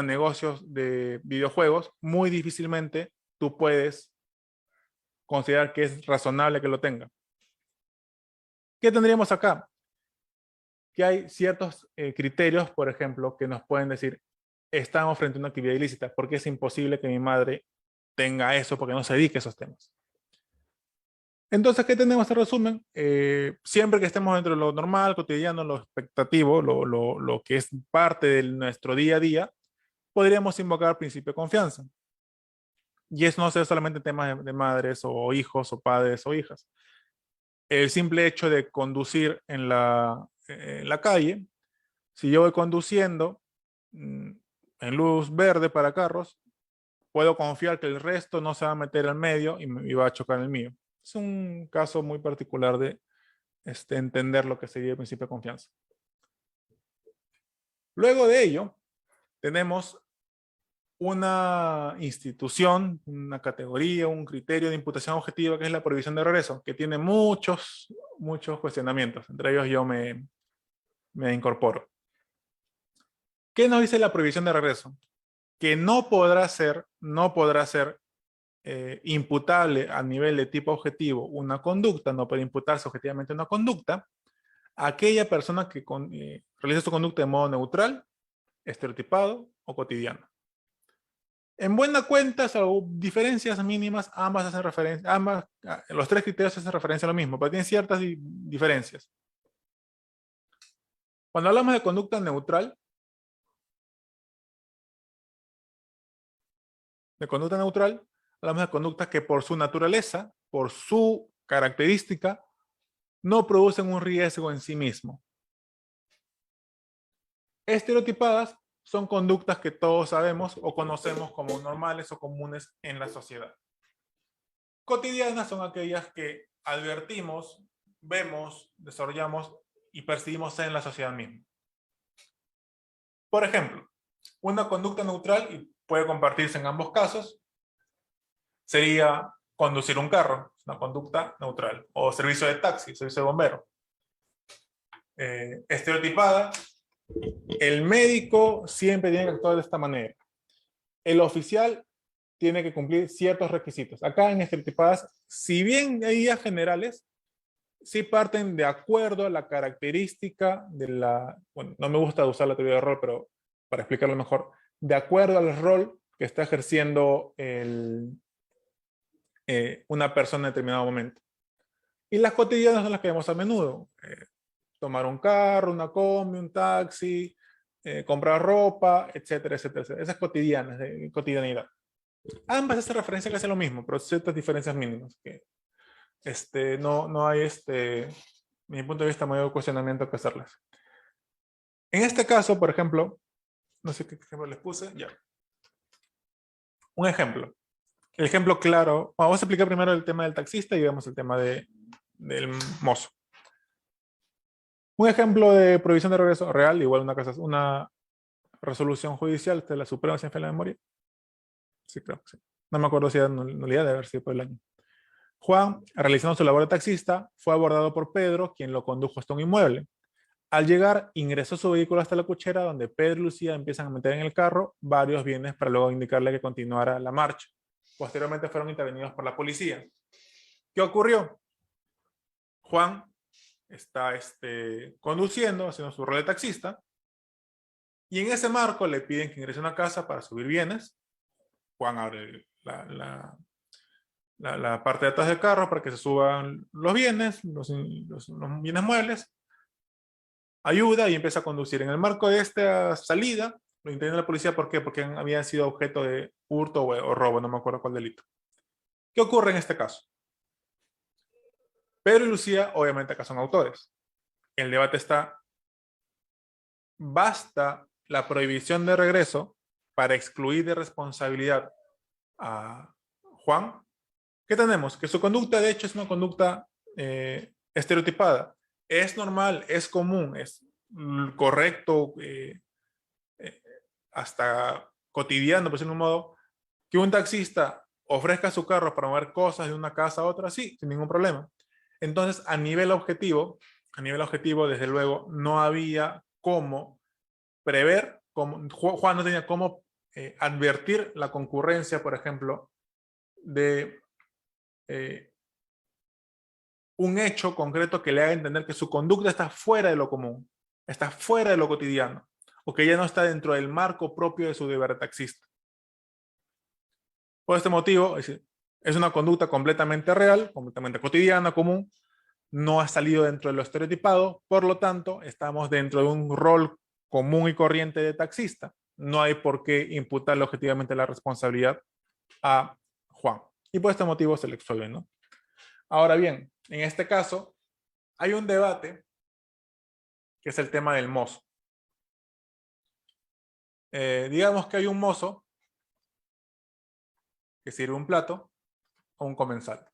negocios de videojuegos, muy difícilmente tú puedes considerar que es razonable que lo tenga. ¿Qué tendríamos acá? Que hay ciertos criterios, por ejemplo, que nos pueden decir, estamos frente a una actividad ilícita, porque es imposible que mi madre tenga eso, porque no se dedique a esos temas. Entonces, ¿qué tenemos en resumen? Siempre que estemos dentro de lo normal, cotidiano, lo expectativo, lo que es parte de nuestro día a día, podríamos invocar principio de confianza. Y eso no sea solamente temas de madres o hijos o padres o hijas. El simple hecho de conducir en la calle, si yo voy conduciendo en luz verde para carros, puedo confiar que el resto no se va a meter al medio y va a chocar el mío. Es un caso muy particular de entender lo que sería el principio de confianza. Luego de ello, tenemos una institución, una categoría, un criterio de imputación objetiva que es la prohibición de regreso, que tiene muchos cuestionamientos. Entre ellos yo me incorporo. ¿Qué nos dice la prohibición de regreso? Que no podrá ser imputable a nivel de tipo objetivo una conducta, no puede imputarse objetivamente una conducta, a aquella persona que realiza su conducta de modo neutral, estereotipado o cotidiano. En buena cuenta, salvo diferencias mínimas, ambas hacen referencia, los tres criterios hacen referencia a lo mismo, pero tienen ciertas diferencias. Cuando hablamos de conducta neutral, hablamos de conductas que por su naturaleza, por su característica, no producen un riesgo en sí mismo. Estereotipadas son conductas que todos sabemos o conocemos como normales o comunes en la sociedad. Cotidianas son aquellas que advertimos, vemos, desarrollamos y percibimos en la sociedad misma. Por ejemplo, una conducta neutral, y puede compartirse en ambos casos, sería conducir un carro, una conducta neutral, o servicio de taxi, servicio de bombero. Estereotipada, el médico siempre tiene que actuar de esta manera. El oficial tiene que cumplir ciertos requisitos. Acá en estereotipadas, si bien hay ideas generales, sí parten de acuerdo a la característica de la... Bueno, no me gusta usar la teoría de rol, pero para explicarlo mejor, de acuerdo al rol que está ejerciendo una persona en determinado momento. Y las cotidianas son las que vemos a menudo. Tomar un carro, una combi, un taxi, comprar ropa, etcétera, etcétera, etcétera. Esas cotidianas, de cotidianidad. Ambas hacen referencia casi a lo mismo, pero ciertas diferencias mínimas. Que no hay, desde mi punto de vista, mayor cuestionamiento que hacerles. En este caso, por ejemplo, no sé qué ejemplo les puse, ya. Un ejemplo. El ejemplo claro, vamos a explicar primero el tema del taxista y vemos el tema del mozo. Un ejemplo de prohibición de regreso real, igual una resolución judicial de la Suprema, si me falla la memoria. Sí, creo que sí. No me acuerdo si era nulidad, de haber sido por el año. Juan, realizando su labor de taxista, fue abordado por Pedro, quien lo condujo hasta un inmueble. Al llegar, ingresó su vehículo hasta la cochera, donde Pedro y Lucía empiezan a meter en el carro varios bienes para luego indicarle que continuara la marcha. Posteriormente fueron intervenidos por la policía. ¿Qué ocurrió? Juan está conduciendo, haciendo su rol de taxista, y en ese marco le piden que ingrese a una casa para subir bienes. Juan abre la parte de atrás del carro para que se suban los bienes, los bienes muebles. Ayuda y empieza a conducir. En el marco de esta salida, lo interviene la policía. ¿Por qué? Porque habían sido objeto de hurto o robo, no me acuerdo cuál delito. ¿Qué ocurre en este caso? Pedro y Lucía, obviamente, acá son autores. El debate está, ¿basta la prohibición de regreso para excluir de responsabilidad a Juan? ¿Qué tenemos? Que su conducta, de hecho, es una conducta estereotipada. Es normal, es común, es correcto, hasta cotidiano, por decirlo de un modo, que un taxista ofrezca su carro para mover cosas de una casa a otra, sí, sin ningún problema. Entonces, a nivel objetivo, desde luego, no había cómo prever, Juan no tenía cómo advertir la concurrencia, por ejemplo, de un hecho concreto que le haga entender que su conducta está fuera de lo común, está fuera de lo cotidiano, o que ya no está dentro del marco propio de su deber de taxista. Por este motivo, es una conducta completamente real, completamente cotidiana, común, no ha salido dentro de lo estereotipado, por lo tanto, estamos dentro de un rol común y corriente de taxista. No hay por qué imputarle objetivamente la responsabilidad a Juan. Y por este motivo se le absuelve, ¿no? Ahora bien, en este caso, hay un debate que es el tema del mozo. Digamos que hay un mozo que sirve un plato o un comensal.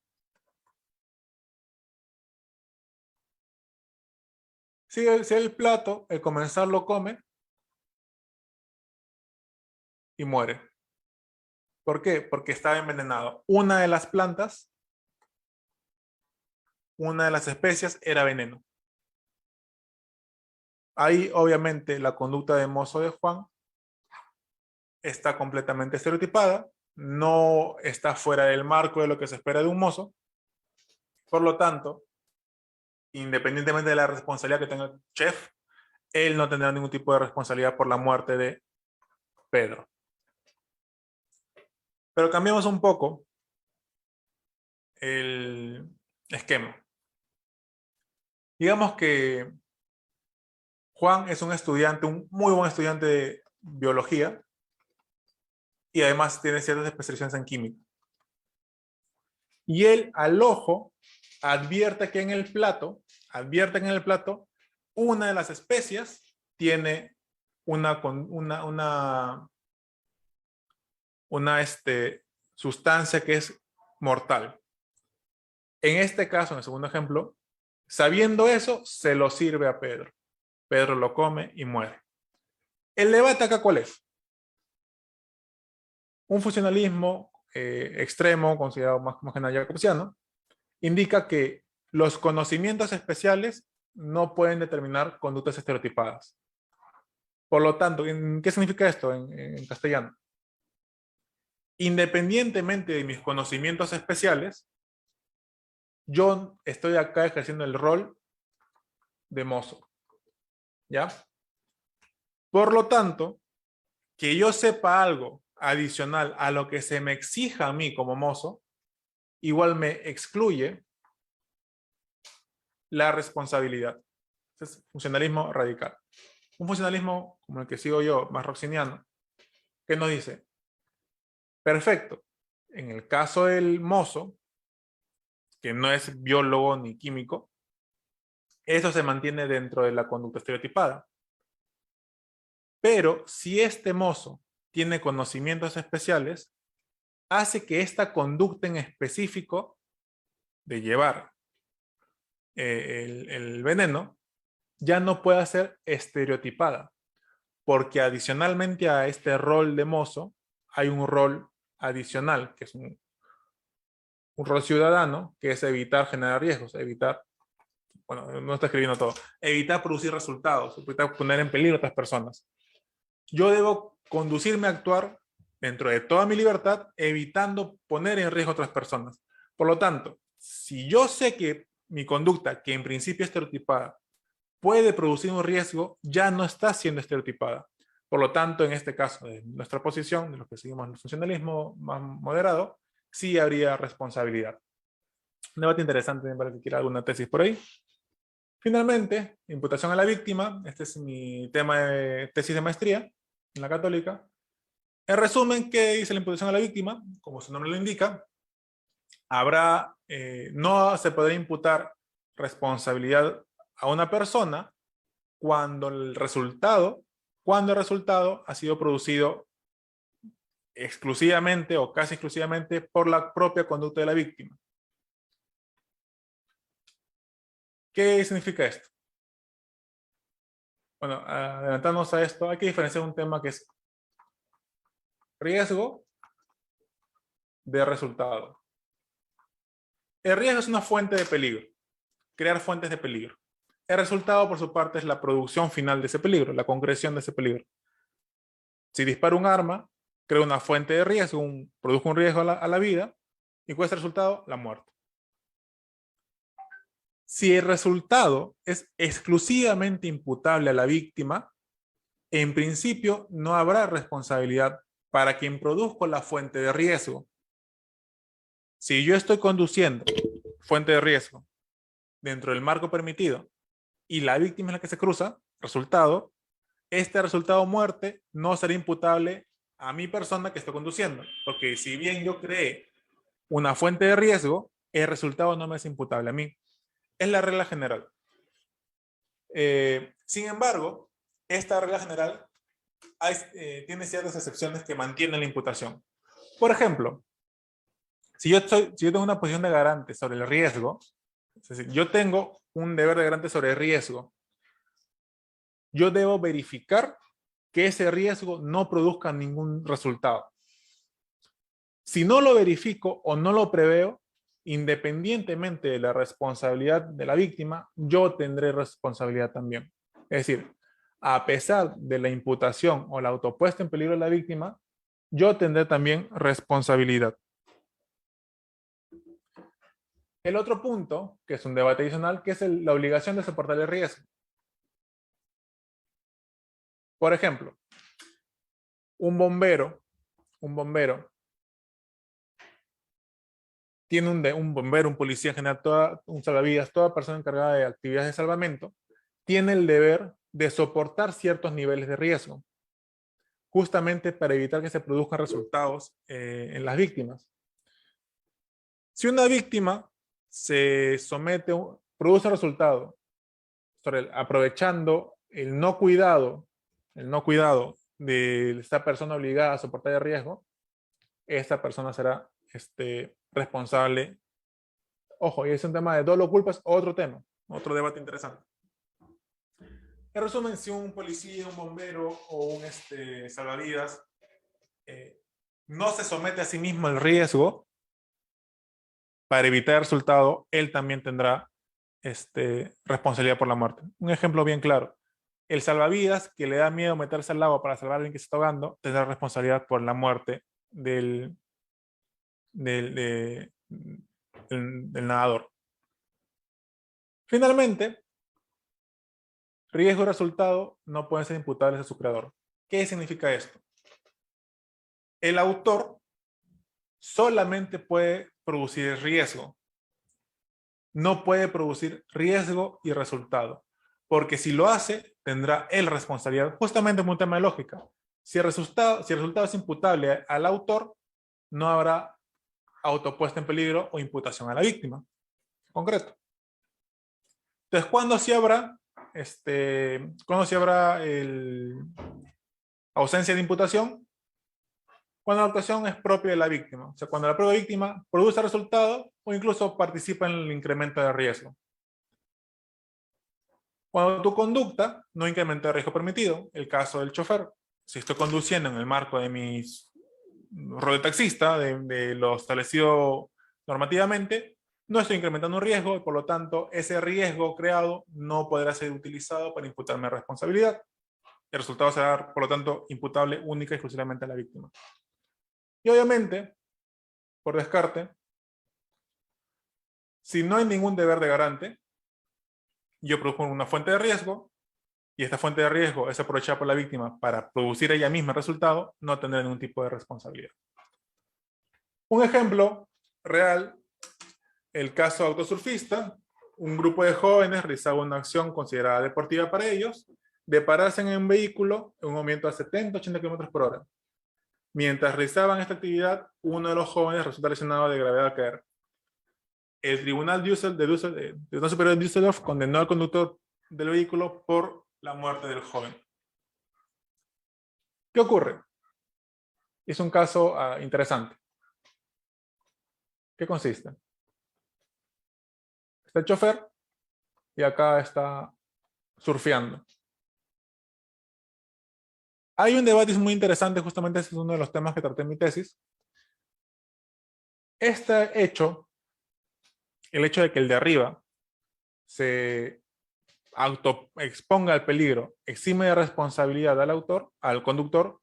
Si el plato, el comensal lo come y muere. ¿Por qué? Porque estaba envenenado. Una de las plantas, una de las especias era veneno. Ahí, obviamente, la conducta de mozo de Juan está completamente estereotipada, no está fuera del marco de lo que se espera de un mozo. Por lo tanto, independientemente de la responsabilidad que tenga el chef, él no tendrá ningún tipo de responsabilidad por la muerte de Pedro. Pero cambiamos un poco el esquema. Digamos que Juan es un estudiante, un muy buen estudiante de biología y además tiene ciertas especializaciones en química. Y él al ojo advierte que en el plato, una de las especias tiene una sustancia que es mortal. En este caso, en el segundo ejemplo, sabiendo eso, se lo sirve a Pedro. Pedro lo come y muere. El debate acá, ¿cuál es? Un funcionalismo extremo, considerado más general jacobsiano, indica que los conocimientos especiales no pueden determinar conductas estereotipadas. Por lo tanto, ¿qué significa esto en castellano? Independientemente de mis conocimientos especiales, yo estoy acá ejerciendo el rol de mozo. ¿Ya? Por lo tanto, que yo sepa algo adicional a lo que se me exija a mí como mozo, igual me excluye la responsabilidad. Es funcionalismo radical. Un funcionalismo como el que sigo yo, más roxiniano, que nos dice, perfecto, en el caso del mozo, que no es biólogo ni químico, eso se mantiene dentro de la conducta estereotipada. Pero si este mozo tiene conocimientos especiales, hace que esta conducta en específico de llevar el veneno ya no pueda ser estereotipada, porque adicionalmente a este rol de mozo hay un rol adicional, que es un rol ciudadano, que es evitar generar riesgos, evitar, bueno, no está escribiendo todo, evitar producir resultados, evitar poner en peligro a otras personas. Yo debo conducirme a actuar dentro de toda mi libertad, evitando poner en riesgo a otras personas. Por lo tanto, si yo sé que mi conducta, que en principio es estereotipada, puede producir un riesgo, ya no está siendo estereotipada. Por lo tanto, en este caso, de nuestra posición, de los que seguimos el funcionalismo más moderado, sí habría responsabilidad. Un debate interesante para que quiera alguna tesis por ahí. Finalmente, imputación a la víctima. Este es mi tema de tesis de maestría en la Católica. En resumen, ¿qué dice la imputación a la víctima? Como su nombre lo indica, no se podrá imputar responsabilidad a una persona cuando el resultado ha sido producido exclusivamente o casi exclusivamente por la propia conducta de la víctima. ¿Qué significa esto? Bueno, adelantándonos a esto, hay que diferenciar un tema que es riesgo de resultado. El riesgo es una fuente de peligro, crear fuentes de peligro. El resultado, por su parte, es la producción final de ese peligro, la concreción de ese peligro. Si disparo un arma, creo una fuente de riesgo, produjo un riesgo a la vida, y ¿cuál es el resultado? La muerte. Si el resultado es exclusivamente imputable a la víctima, en principio no habrá responsabilidad para quien produjo la fuente de riesgo. Si yo estoy conduciendo fuente de riesgo dentro del marco permitido y la víctima es la que se cruza, este resultado muerte no será imputable a mi persona que estoy conduciendo, porque si bien yo creé una fuente de riesgo, el resultado no me es imputable a mí. Es la regla general. Sin embargo, esta regla general tiene ciertas excepciones que mantienen la imputación. Por ejemplo, si yo tengo una posición de garante sobre el riesgo, es decir, yo tengo un deber de garante sobre el riesgo, yo debo verificar que ese riesgo no produzca ningún resultado. Si no lo verifico o no lo preveo, independientemente de la responsabilidad de la víctima, yo tendré responsabilidad también. Es decir, a pesar de la imputación o la autopuesta en peligro de la víctima, yo tendré también responsabilidad. El otro punto, que es un debate adicional, que es la obligación de soportar el riesgo. Por ejemplo, un bombero tiene un bombero, un policía en general, un salvavidas, toda persona encargada de actividades de salvamento, tiene el deber de soportar ciertos niveles de riesgo, justamente para evitar que se produzcan resultados en las víctimas. Si una víctima se somete, produce un resultado aprovechando el no cuidado de esta persona obligada a soportar el riesgo, esta persona será responsable. Ojo, y es un tema de dolo culpas, otro tema, otro debate interesante. En resumen, si un policía, un bombero o un salvavidas no se somete a sí mismo al riesgo para evitar el resultado, él también tendrá responsabilidad por la muerte. Un ejemplo bien claro. El salvavidas que le da miedo meterse al agua para salvar a alguien que se está ahogando, tendrá responsabilidad por la muerte del nadador. Finalmente, riesgo y resultado no pueden ser imputables a su creador. ¿Qué significa esto? El autor solamente puede producir riesgo. No puede producir riesgo y resultado. Porque si lo hace, tendrá él responsabilidad. Justamente por un tema de lógica. Si el resultado es imputable al autor, no habrá autopuesta en peligro o imputación a la víctima. En concreto. Entonces, ¿cuándo sí habrá ausencia de imputación? Cuando la actuación es propia de la víctima. O sea, cuando la propia víctima produce resultado o incluso participa en el incremento de riesgo. Cuando tu conducta no incrementa el riesgo permitido, el caso del chofer, si estoy conduciendo en el marco de mi rol de taxista, de lo establecido normativamente, no estoy incrementando un riesgo y por lo tanto ese riesgo creado no podrá ser utilizado para imputarme responsabilidad. El resultado será, por lo tanto, imputable única y exclusivamente a la víctima. Y obviamente, por descarte, si no hay ningún deber de garante, yo produzco una fuente de riesgo y esta fuente de riesgo es aprovechada por la víctima para producir ella misma el resultado, no tendrá ningún tipo de responsabilidad. Un ejemplo real, el caso autosurfista, un grupo de jóvenes realizaba una acción considerada deportiva para ellos, de pararse en un vehículo en un movimiento a 70-80 km por hora. Mientras realizaban esta actividad, uno de los jóvenes resulta lesionado de gravedad al caer. El Tribunal Superior de Düsseldorf condenó al conductor del vehículo por la muerte del joven. ¿Qué ocurre? Es un caso interesante. ¿Qué consiste? Está el chofer y acá está surfeando. Hay un debate muy interesante, justamente ese es uno de los temas que traté en mi tesis. Este hecho, el hecho de que el de arriba se autoexponga al peligro, exime de responsabilidad al autor, al conductor.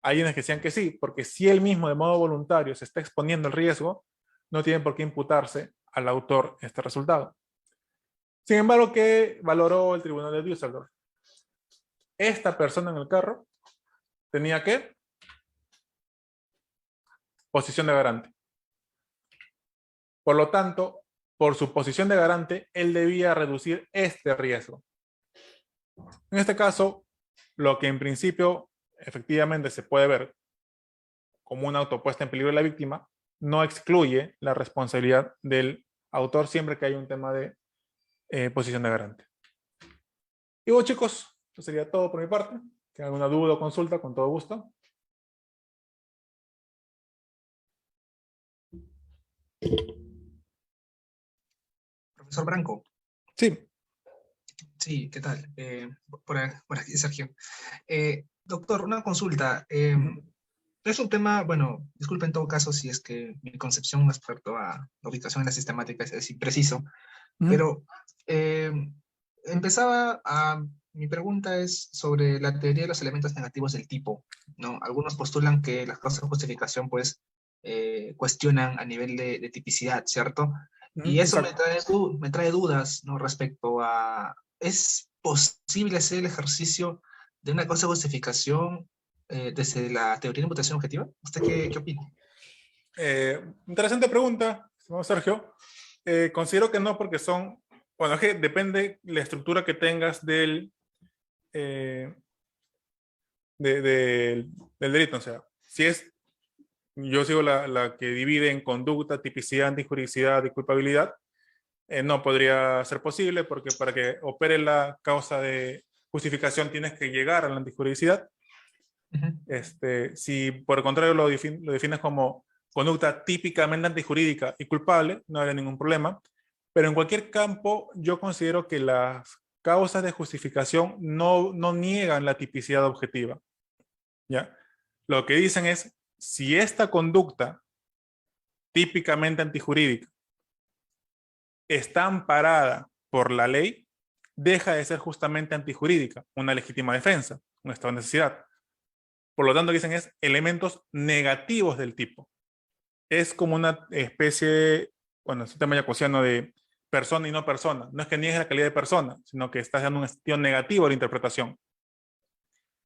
Hay quienes que decían que sí, porque si él mismo de modo voluntario se está exponiendo el riesgo, no tiene por qué imputarse al autor este resultado. Sin embargo, ¿qué valoró el Tribunal de Düsseldorf? Esta persona en el carro tenía ¿qué? Posición de garante. Por lo tanto, por su posición de garante, él debía reducir este riesgo. En este caso, lo que en principio efectivamente se puede ver como una autopuesta en peligro de la víctima, no excluye la responsabilidad del autor siempre que haya un tema de posición de garante. Y bueno, chicos, eso sería todo por mi parte. Si hay alguna duda o consulta, con todo gusto. Profesor Branco. Sí. Sí, ¿qué tal? Por aquí, Sergio. Doctor, una consulta. Es un tema, bueno, disculpe en todo caso si es que mi concepción respecto a la ubicación en la sistemática es impreciso, pero mi pregunta es sobre la teoría de los elementos negativos del tipo, ¿no? Algunos postulan que las causas de justificación, pues, cuestionan a nivel de tipicidad, ¿cierto? Y eso me trae dudas, ¿no? Respecto a, ¿es posible hacer el ejercicio de una causa de justificación desde la teoría de imputación objetiva? ¿Usted qué opina? Interesante pregunta, estimado Sergio. Considero que no, porque son, bueno, es que depende la estructura que tengas eh, del delito. O sea, si es, yo sigo la que divide en conducta, tipicidad, antijuridicidad y culpabilidad, no podría ser posible, porque para que opere la causa de justificación tienes que llegar a la antijuridicidad. Si por el contrario lo defines como conducta típicamente antijurídica y culpable, no habría ningún problema. Pero en cualquier campo, yo considero que las causas de justificación no niegan la tipicidad objetiva. ¿Ya? Lo que dicen es, si esta conducta típicamente antijurídica está amparada por la ley, deja de ser justamente antijurídica, una legítima defensa, un estado de necesidad. Por lo tanto, dicen es elementos negativos del tipo. Es como una especie, bueno, es un tema yacosiano de persona y no persona. No es que niegue la calidad de persona, sino que está dando un estilo negativo de la interpretación.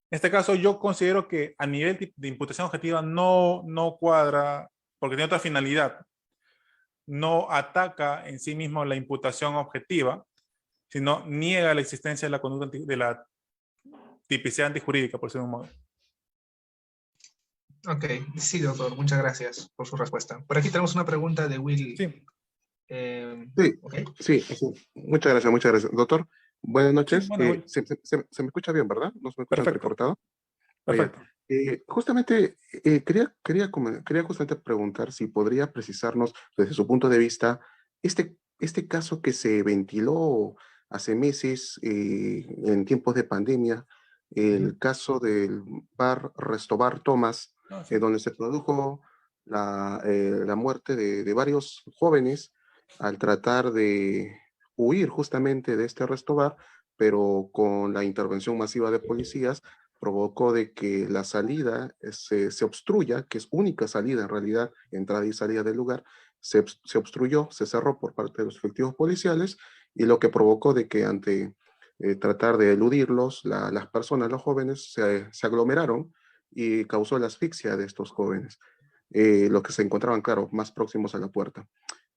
En este caso, yo considero que a nivel de imputación objetiva no cuadra, porque tiene otra finalidad. No ataca en sí mismo la imputación objetiva, sino niega la existencia de la conducta de la tipicidad antijurídica, por decirlo de un modo. Ok, sí, doctor, muchas gracias por su respuesta. Por aquí tenemos una pregunta de Will. Sí, Sí, Ok. sí, sí. Muchas gracias. Doctor, buenas sí, noches. bueno, Will. Se me escucha bien, ¿verdad? ¿No se me escucha Perfecto, entrecortado? Ya. perfecto. Justamente, quería justamente preguntar si podría precisarnos desde su punto de vista este caso que se ventiló hace meses en tiempos de pandemia, el caso del Resto Bar Thomas, No, sí. donde se produjo la muerte de varios jóvenes al tratar de huir justamente de este Resto Bar, pero con la intervención masiva de policías provocó de que la salida se obstruya, que es única salida en realidad, entrada y salida del lugar, se obstruyó, se cerró por parte de los efectivos policiales, y lo que provocó de que ante tratar de eludirlos, las personas, los jóvenes, se aglomeraron y causó la asfixia de estos jóvenes, los que se encontraban, claro, más próximos a la puerta.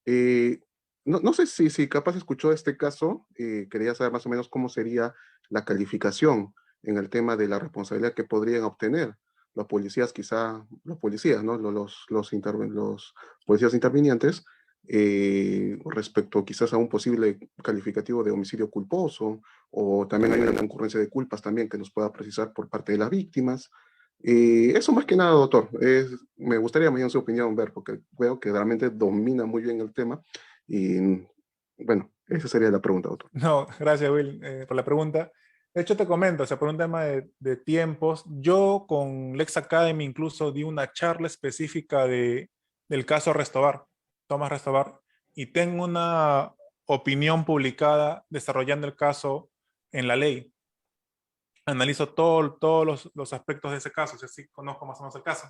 Eh, no sé si capaz escuchó este caso, quería saber más o menos cómo sería la calificación en el tema de la responsabilidad que podrían obtener los policías, quizá los policías, ¿no? Los policías intervinientes, respecto quizás a un posible calificativo de homicidio culposo, o también hay una concurrencia de culpas también que nos pueda precisar por parte de las víctimas. Eso más que nada, doctor. Me gustaría más bien su opinión ver, porque veo que realmente domina muy bien el tema. Y bueno, esa sería la pregunta, doctor. No, gracias, Will, por la pregunta. De hecho, te comento, o sea, por un tema de tiempos, yo con Lex Academy incluso di una charla específica del caso Restobar, Tomás Restobar, y tengo una opinión publicada desarrollando el caso en la ley. Analizo todos los aspectos de ese caso, o sea, sí conozco más o menos el caso.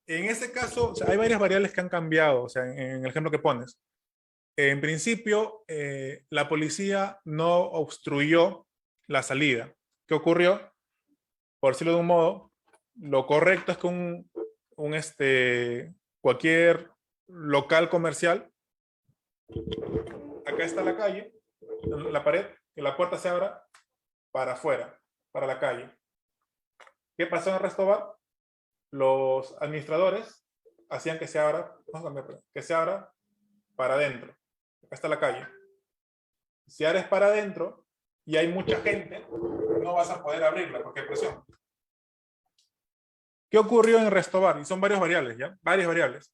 En ese caso, o sea, hay varias variables que han cambiado, o sea, en el ejemplo que pones. En principio, la policía no obstruyó la salida. ¿Qué ocurrió? Por decirlo de un modo, lo correcto es que cualquier local comercial, acá está la calle, la pared, que la puerta se abra para afuera, para la calle. ¿Qué pasó en el Restobar? Los administradores hacían que se abra para adentro. Acá está la calle. Si abres para adentro y hay mucha gente, no vas a poder abrirla porque hay presión. ¿Qué ocurrió en Restobar? Y son varias variables, ¿ya? Varias variables.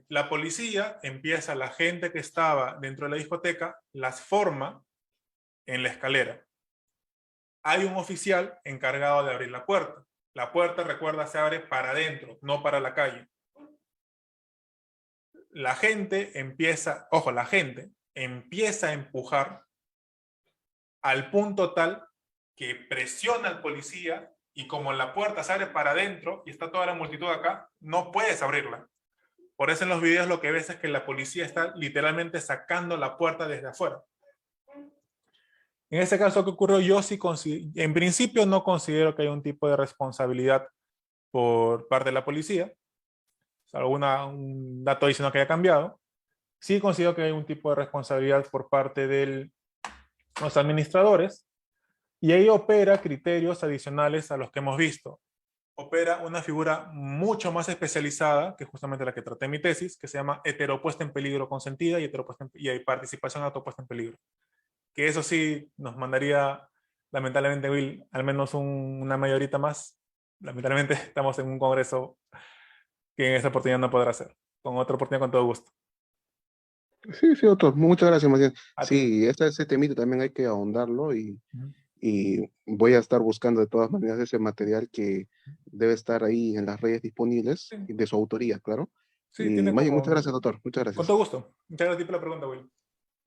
La policía empieza, la gente que estaba dentro de la discoteca, las forma en la escalera. Hay un oficial encargado de abrir la puerta. La puerta, recuerda, se abre para adentro, no para la calle. La gente empieza a empujar al punto tal que presiona al policía, y como la puerta se abre para adentro y está toda la multitud acá, no puedes abrirla. Por eso en los videos lo que ves es que la policía está literalmente sacando la puerta desde afuera. En ese caso que ocurrió, yo sí en principio no considero que haya un tipo de responsabilidad por parte de la policía. salvo un dato adicional que haya cambiado, sí considero que hay un tipo de responsabilidad por parte de los administradores, y ahí opera criterios adicionales a los que hemos visto. Opera una figura mucho más especializada, que es justamente la que traté en mi tesis, que se llama heteropuesta en peligro consentida y hay participación autopuesta en peligro. Que eso sí nos mandaría, lamentablemente, Will, al menos una mayorita más. Lamentablemente estamos en un congreso que en esa oportunidad no podrá hacer. Con otra oportunidad, con todo gusto. Sí, sí, doctor, muchas gracias, más bien. A ti. Sí, ese temito también hay que ahondarlo Ujú. y voy a estar buscando de todas maneras ese material que debe estar ahí en las redes disponibles, Sí, de su autoría, claro. sí, Y tiene más bien, muchas como... gracias, doctor, muchas Con gracias. todo gusto. Muchas gracias por la pregunta, Will.